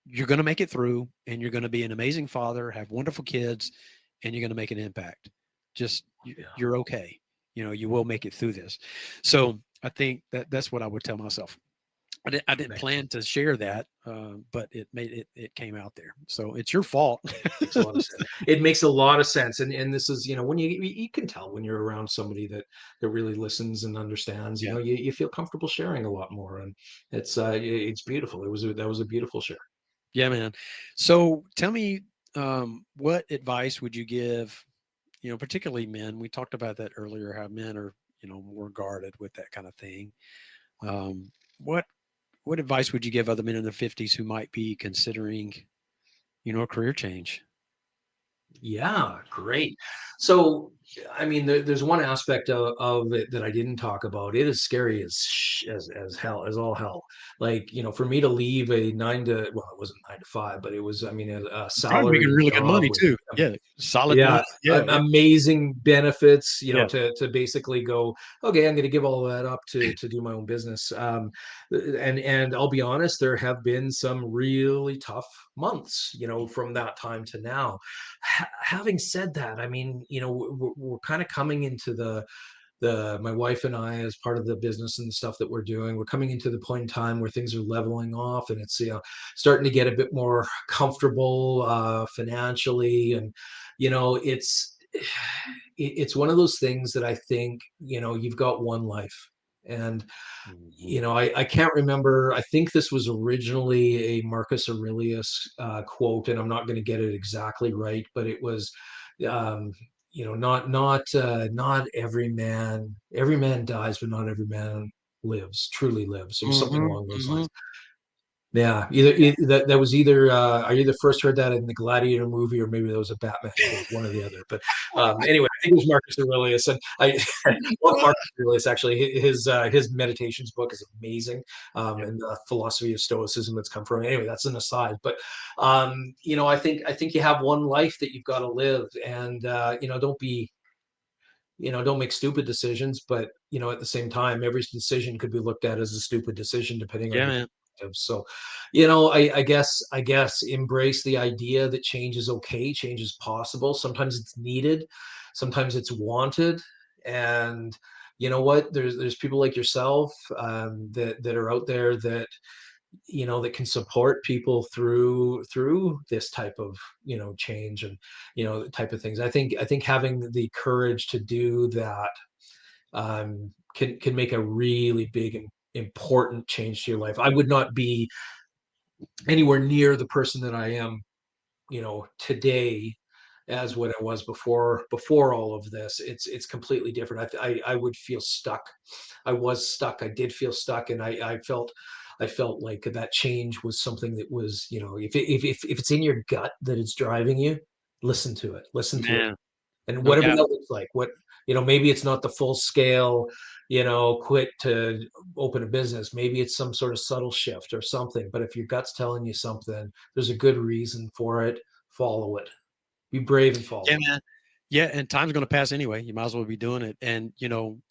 [SPEAKER 2] you're going to make it through, and you're going to be an amazing father, have wonderful kids, and you're going to make an impact. Just
[SPEAKER 1] Yeah.
[SPEAKER 2] you're okay. You will make it through this. So I think that's what I would tell myself. I didn't
[SPEAKER 1] Makes
[SPEAKER 2] plan to share that, but it came out there. So it's your fault.
[SPEAKER 1] makes a lot of sense. It makes a lot of sense. And this is, when you can tell when you're around somebody that really listens and understands,
[SPEAKER 2] Yeah,
[SPEAKER 1] you feel comfortable sharing a lot more. And it's beautiful. That was a beautiful share.
[SPEAKER 2] yeah, man. So tell me, what advice would you give? Particularly men. We talked about that earlier. How men are, more guarded with that kind of thing. Um, what what advice would you give other men in their 50s who might be considering, a career change?
[SPEAKER 1] Yeah, great. So, I mean, there's one aspect of it that I didn't talk about. It is scary as hell, as all hell. Like, for me to leave a well, it wasn't 9 to 5, but it was, I mean, a
[SPEAKER 2] Probably making
[SPEAKER 1] salaried
[SPEAKER 2] really good
[SPEAKER 1] job
[SPEAKER 2] money
[SPEAKER 1] with
[SPEAKER 2] too. Yeah, solid money.
[SPEAKER 1] yeah,
[SPEAKER 2] Yeah, yeah,
[SPEAKER 1] amazing benefits,
[SPEAKER 2] yeah,
[SPEAKER 1] to basically go, okay, I'm going to give all of that up to do my own business. And I'll be honest, there have been some really tough months, from that time to now. Having said that, I mean, we're kind of coming into the my wife and I, as part of the business and the stuff that we're doing, we're coming into the point in time where things are leveling off, and it's starting to get a bit more comfortable financially. And it's it's one of those things that I think, you've got one life. And
[SPEAKER 2] Mhm.
[SPEAKER 1] I can't remember. I think this was originally a Marcus Aurelius quote, and I'm not going to get it exactly right, but it was, um, not every man dies, but not every man truly lives, or something
[SPEAKER 2] Mhm,
[SPEAKER 1] along those lines.
[SPEAKER 2] mhm.
[SPEAKER 1] Yeah, that was either I either first heard that in the Gladiator movie, or maybe that was a Batman quote, one or the other. But anyway, I think it was Marcus Aurelius, and I love Marcus Aurelius. Actually, his meditations book is amazing,
[SPEAKER 2] Yep.
[SPEAKER 1] and the philosophy of Stoicism that's come from. Anyway, that's an aside. But I think you have one life that you've got to live, and don't make stupid decisions. But at the same time, every decision could be looked at as a stupid decision depending on
[SPEAKER 2] Yeah,
[SPEAKER 1] your
[SPEAKER 2] man.
[SPEAKER 1] perspective. So I guess embrace the idea that change is okay, change is possible. Sometimes it's needed, sometimes it's wanted. And you know what, there's people like yourself, that are out there that, that can support people through this type of, change, and, type of things. I think having the courage to do that, can make a really big and important change to your life. I would not be anywhere near the person that I am, today, as what I was before all of this. It's completely different. I would feel stuck. I was stuck. I did feel stuck, and I felt like that change was something that was, if it's in your gut that it's driving you, listen to it. Listen to it.
[SPEAKER 2] Man,
[SPEAKER 1] And
[SPEAKER 2] no
[SPEAKER 1] whatever
[SPEAKER 2] doubt.
[SPEAKER 1] that looks like, maybe it's not the full scale, quit to open a business. Maybe it's some sort of subtle shift or something. But if your gut's telling you something, there's a good reason for it. Follow it. Be brave and
[SPEAKER 2] Yeah,
[SPEAKER 1] follow it.
[SPEAKER 2] man. Yeah, and time's going to pass anyway. You might as well be doing it. And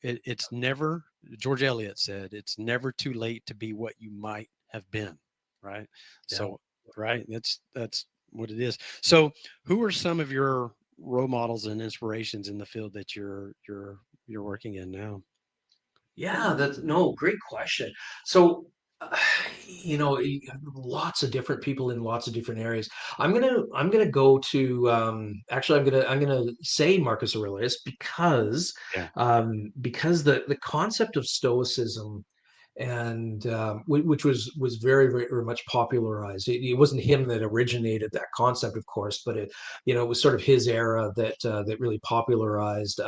[SPEAKER 2] it's never. George Eliot said, "It's never too late to be what you might have been." Right.
[SPEAKER 1] Yeah.
[SPEAKER 2] So, right. That's what it is. So, who are some of your role models and inspirations in the field that you're working in now?
[SPEAKER 1] Yeah, that's no, great question. So, uh, lots of different people in lots of different areas. I'm gonna go to, actually, I'm gonna say Marcus Aurelius,
[SPEAKER 2] Yeah.
[SPEAKER 1] because the concept of Stoicism, and which was very, very, very much popularized. It wasn't him that originated that concept, of course, but it was sort of his era that really popularized,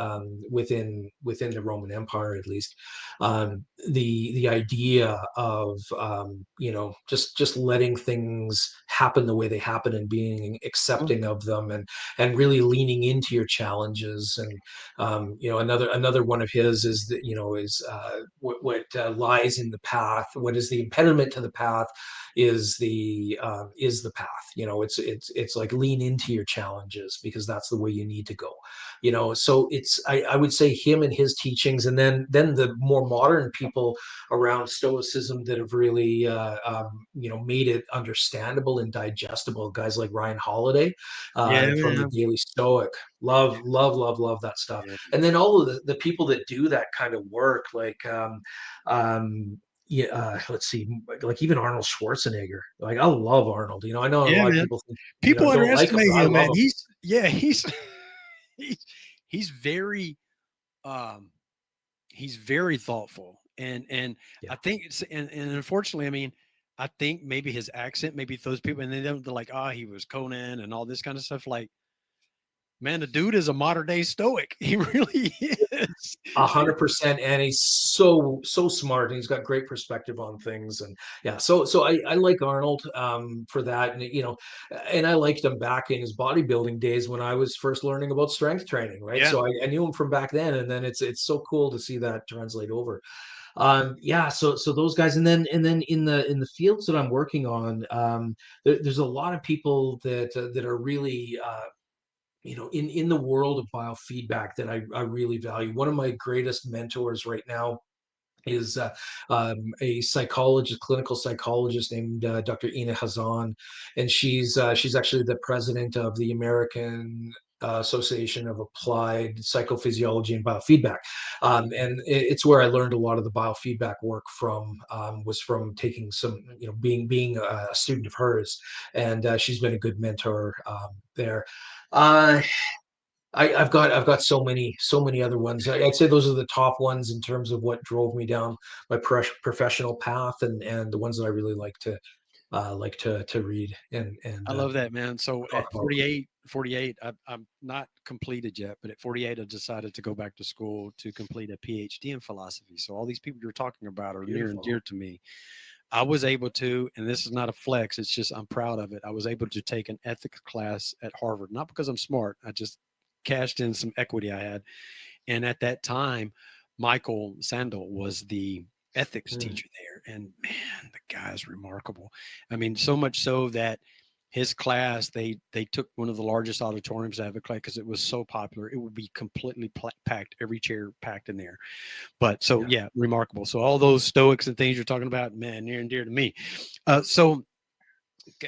[SPEAKER 1] within the Roman Empire, at least, the idea of, just letting things happen the way they happen, and being
[SPEAKER 2] Well,
[SPEAKER 1] accepting of them, and really leaning into your challenges. And another one of his is that, what lies in the path, what is the impediment to the path, is the path. It's like, lean into your challenges, because that's the way you need to go. So I would say him and his teachings, and then the more modern people around Stoicism that have really, made it understandable and digestible. Guys like Ryan Holiday,
[SPEAKER 2] yeah,
[SPEAKER 1] from the
[SPEAKER 2] man.
[SPEAKER 1] Daily Stoic. Love, love, love, love that stuff.
[SPEAKER 2] Yeah.
[SPEAKER 1] And then all of the people that do that kind of work, like, yeah, let's see, like even Arnold Schwarzenegger. Like, I love Arnold. I know a
[SPEAKER 2] Yeah,
[SPEAKER 1] lot of
[SPEAKER 2] man.
[SPEAKER 1] people think,
[SPEAKER 2] People
[SPEAKER 1] don't like him,
[SPEAKER 2] underestimate
[SPEAKER 1] but I
[SPEAKER 2] him,
[SPEAKER 1] love
[SPEAKER 2] man.
[SPEAKER 1] him.
[SPEAKER 2] He's he's he's very um he's very thoughtful. And
[SPEAKER 1] Yeah.
[SPEAKER 2] I think and unfortunately, I mean, I think maybe his accent maybe throws people, and then they're like, oh, he was Conan and all this kind of stuff. Like, man, the dude is a modern day stoic. He really is.
[SPEAKER 1] 100%, and he's so smart, and he's got great perspective on things. And yeah, so I like Arnold, for that. And and I liked him back in his bodybuilding days, when I was first learning about strength training, right?
[SPEAKER 2] Yeah.
[SPEAKER 1] So I knew him from back then, and then it's so cool to see that translate over. Yeah, so those guys, and then in the fields that I'm working on, there's a lot of people that are really, in the world of biofeedback, that I really value. One of my greatest mentors right now is, a psychologist, clinical psychologist, named, Dr. Ina Hazan, and she's actually the president of the American, Association of Applied Psychophysiology and Biofeedback. And it's where I learned a lot of the biofeedback work from, was from taking some, being a student of hers, and she's been a good mentor, there. Uh, I've got so many other ones. I'd say those are the top ones in terms of what drove me down my professional path, and the ones that I really like to read, and
[SPEAKER 2] I love that, man. So
[SPEAKER 1] talk
[SPEAKER 2] at
[SPEAKER 1] about.
[SPEAKER 2] 48, I'm not completed yet, but at 48, I decided to go back to school to complete a PhD in philosophy. So all these people you're talking about are near and
[SPEAKER 1] Beautiful.
[SPEAKER 2] dear to me. I was able to, and this is not a flex, it's just I'm proud of it. I was able to take an ethics class at Harvard, not because I'm smart. I just cashed in some equity I had. And at that time, Michael Sandel was the ethics
[SPEAKER 1] Mm,
[SPEAKER 2] teacher there. And man, the guy's remarkable. I mean, so much so that his class, they took one of the largest auditoriums to have a class because it was so popular. It would be completely packed, every chair packed in there. But so
[SPEAKER 1] yeah.
[SPEAKER 2] yeah, remarkable. So all those stoics and things you're talking about, man, near and dear to me. So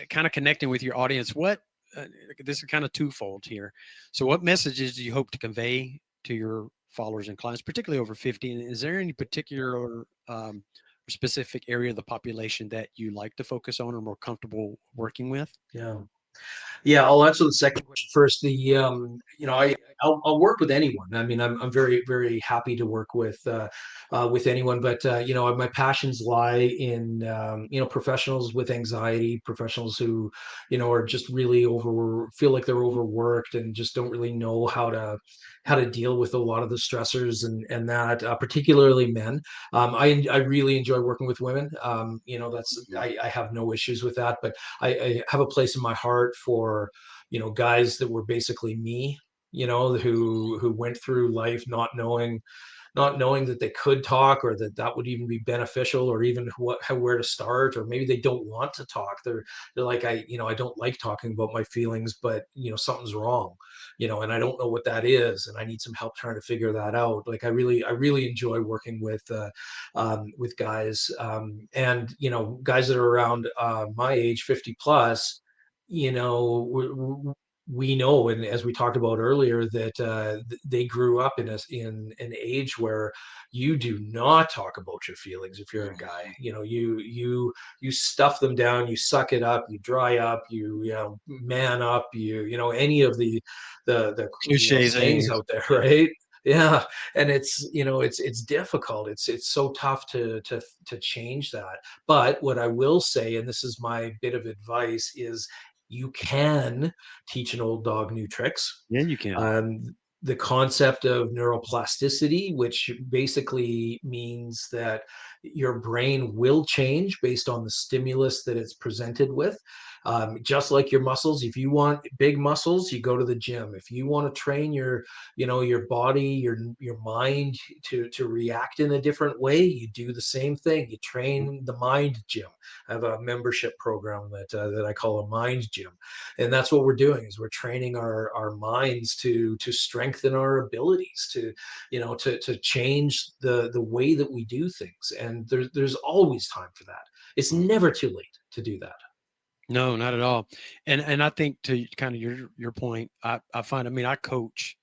[SPEAKER 2] kind of connecting with your audience, this is kind of twofold here. So what messages do you hope to convey to your followers and clients, particularly over 50. And is there any particular specific area of the population that you like to focus on or more comfortable working with?
[SPEAKER 1] Yeah. Yeah, I'll answer the second question first. I'll work with anyone. I mean, I'm very very happy to work with anyone. But my passions lie in professionals with anxiety, professionals who are just really feel like they're overworked and just don't really know how to deal with a lot of the stressors and that particularly men. I really enjoy working with women. That's
[SPEAKER 2] Mhm.
[SPEAKER 1] I have no issues with that, but I have a place in my heart for guys that were basically me, who went through life not knowing that they could talk or that would even be beneficial or even where to start, or maybe they don't want to talk. They're like, I don't like talking about my feelings, but something's wrong, and I don't know what that is, and I need some help trying to figure that out. Like I really enjoy working with guys, and guys that are around my age, 50 plus. We know, and as we talked about earlier, that they grew up in an age where you do not talk about your feelings. If you're a guy,
[SPEAKER 2] Mhm.
[SPEAKER 1] you stuff them down, you suck it up, you dry up, you man up, any of the
[SPEAKER 2] Cliches,
[SPEAKER 1] sayings
[SPEAKER 2] things.
[SPEAKER 1] out there,
[SPEAKER 2] Yeah.
[SPEAKER 1] right? Yeah, and it's difficult. It's so tough to change that. But what I will say, and this is my bit of advice, is you can teach an old dog new tricks.
[SPEAKER 2] Yeah, you can.
[SPEAKER 1] Um, the concept of neuroplasticity, which basically means that your brain will change based on the stimulus that it's presented with. Just like your muscles, if you want big muscles, you go to the gym. If you want to train your body, your mind to react in a different way, you do the same thing. You
[SPEAKER 2] Mhm.
[SPEAKER 1] train the mind gym. I have a membership program that I call a mind gym, and that's what we're doing is we're training our minds to strengthen our abilities to change the way that we do things. And there's always time for that. It's
[SPEAKER 2] Mhm.
[SPEAKER 1] never too late to do that.
[SPEAKER 2] No, not at all. And I think to kind of your point, I find, I mean, I coach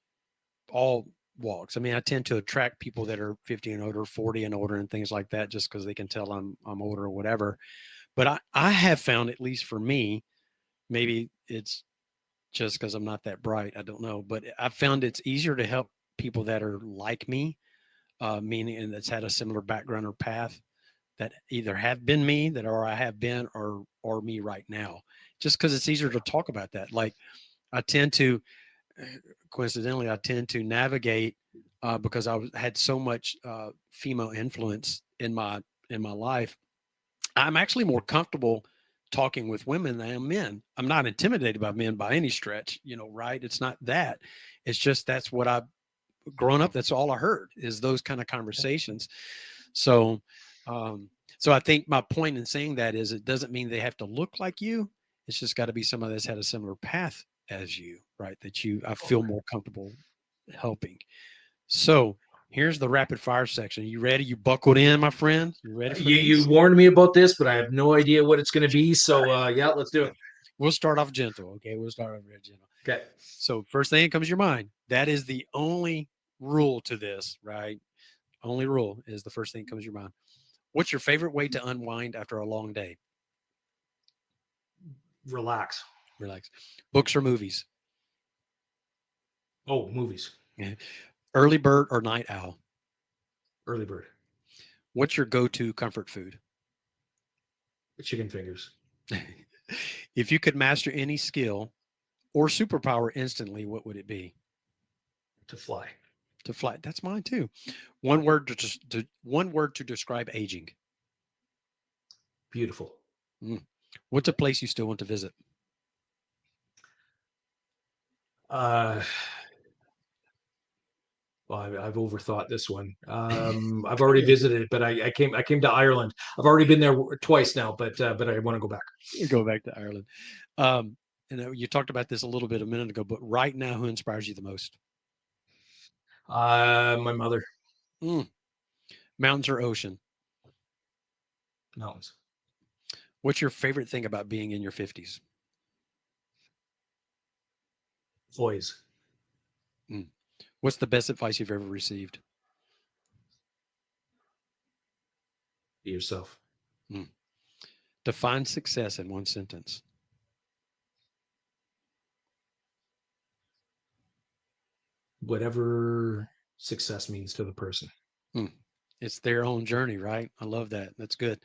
[SPEAKER 2] all walks. I mean, I tend to attract people that are 50 and older, 40 and older, and things like that, just because they can tell I'm older or whatever. But I have found, at least for me, maybe it's just because I'm not that bright. I don't know, but I found it's easier to help people that are like me, meaning and that's had a similar background or path, that either have been me, that or I have been, or me right now, just because it's easier to talk about that. Like I tend to, coincidentally, I tend to navigate because had so much female influence in my life. I'm actually more comfortable talking with women than I am men. I'm not intimidated by men by any stretch, right? It's not that. It's just that's what I've grown up. That's all I heard is those kind of conversations. So, um, so I think my point in saying that is it doesn't mean they have to look like you. It's just got to be somebody that's had a similar path as you, right? I feel more comfortable helping. So here's the rapid fire section. You ready? You buckled in, my friend? You ready for
[SPEAKER 1] You
[SPEAKER 2] these?
[SPEAKER 1] warned me about this, but I have no idea what it's going to be. So yeah, let's do it.
[SPEAKER 2] We'll start off gentle. Okay. We'll start off real gentle.
[SPEAKER 1] Okay.
[SPEAKER 2] So first thing that comes to your mind, that is the only rule to this, right? Only rule is the first thing that comes to your mind. What's your favorite way to unwind after a long day?
[SPEAKER 1] Relax.
[SPEAKER 2] Relax. Books or movies?
[SPEAKER 1] Oh, movies.
[SPEAKER 2] Yeah. Early bird or night owl?
[SPEAKER 1] Early bird.
[SPEAKER 2] What's your go-to comfort food?
[SPEAKER 1] Chicken fingers.
[SPEAKER 2] If you could master any skill or superpower instantly, what would it be?
[SPEAKER 1] To fly.
[SPEAKER 2] To fly. That's mine too. One word to describe aging.
[SPEAKER 1] Beautiful.
[SPEAKER 2] Mm. What's a place you still want to visit?
[SPEAKER 1] Uh, well, I've overthought this one. I've already visited it, but I came to Ireland. I've already been there twice now, but I want to go back.
[SPEAKER 2] Go back to Ireland. Um, you talked about this a little bit a minute ago, but right now, who inspires you the most?
[SPEAKER 1] My mother.
[SPEAKER 2] Mm. Mountains or ocean?
[SPEAKER 1] Mountains.
[SPEAKER 2] What's your favorite thing about being in your 50s?
[SPEAKER 1] Boys.
[SPEAKER 2] Mm. What's the best advice you've ever received?
[SPEAKER 1] Be yourself.
[SPEAKER 2] Mm. Define success in one sentence.
[SPEAKER 1] Whatever success means to the person.
[SPEAKER 2] Mm. It's their own journey, right? I love that. That's good.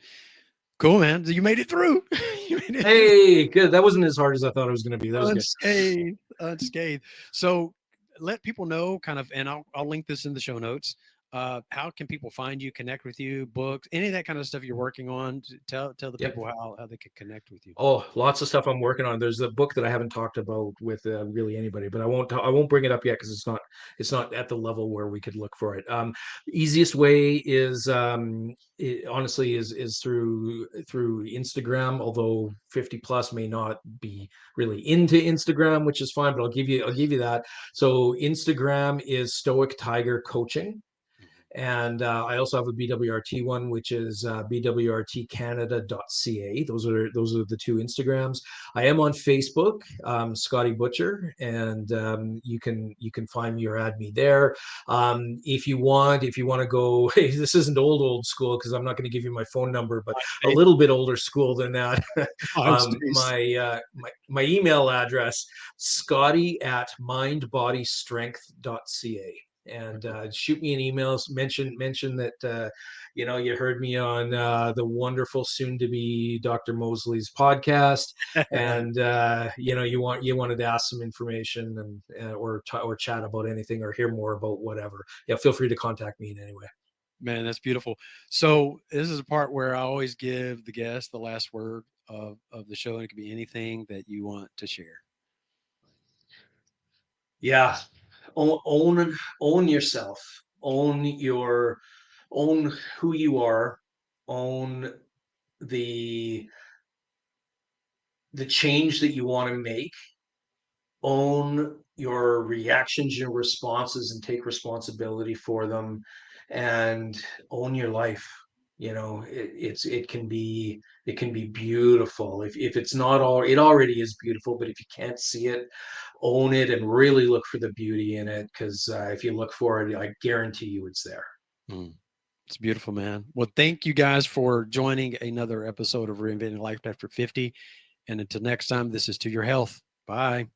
[SPEAKER 2] Cool, man. You made it through. You made it through
[SPEAKER 1] Hey, good. That wasn't as hard as I thought it was going to be. That was good.
[SPEAKER 2] unscathed, unscathed. So let people know kind of, and I'll link this in the show notes. How can people find you, connect with you, books, any of that kind of stuff you're working on? Tell the
[SPEAKER 1] Yep.
[SPEAKER 2] people how they can connect with you.
[SPEAKER 1] Oh, lots of stuff I'm working on. There's a book that I haven't talked about with really anybody, but I won't bring it up yet because it's not at the level where we could look for it. Easiest way is honestly is through Instagram. Although 50 plus may not be really into Instagram, which is fine, but I'll give you that. So Instagram is Stoic Tiger Coaching. And I also have a BWRT one, which is bwrtcanada.ca. Those are the two Instagrams. I am on Facebook, Scotty Butcher, and you can find me or add me there. If you want to go, hey, this isn't old school because I'm not going to give you my phone number, but a
[SPEAKER 2] Hey,
[SPEAKER 1] little bit older school than that.
[SPEAKER 2] Stace.
[SPEAKER 1] My email address, Scotty at mindbodystrength.ca, and shoot me an email. Mention that you heard me on the wonderful soon to be Dr. Mosley's podcast, and you wanted to ask some information and or chat about anything or hear more about whatever. Yeah, feel free to contact me in any way.
[SPEAKER 2] Man, that's beautiful. So this is a part where I always give the guest the last word of the show, and it could be anything that you want to share.
[SPEAKER 1] Yeah, own yourself, own who you are, own the the change that you want to make, own your reactions, your responses, and take responsibility for them, and own your life. It can be beautiful. If it's not all, it already is beautiful, but if you can't see it, own it and really look for the beauty in it, because if you look for it, I guarantee you it's there.
[SPEAKER 2] Mm. It's beautiful, man. Well, thank you guys for joining another episode of Reinventing Life After 50. And until next time, this is To Your Health. Bye.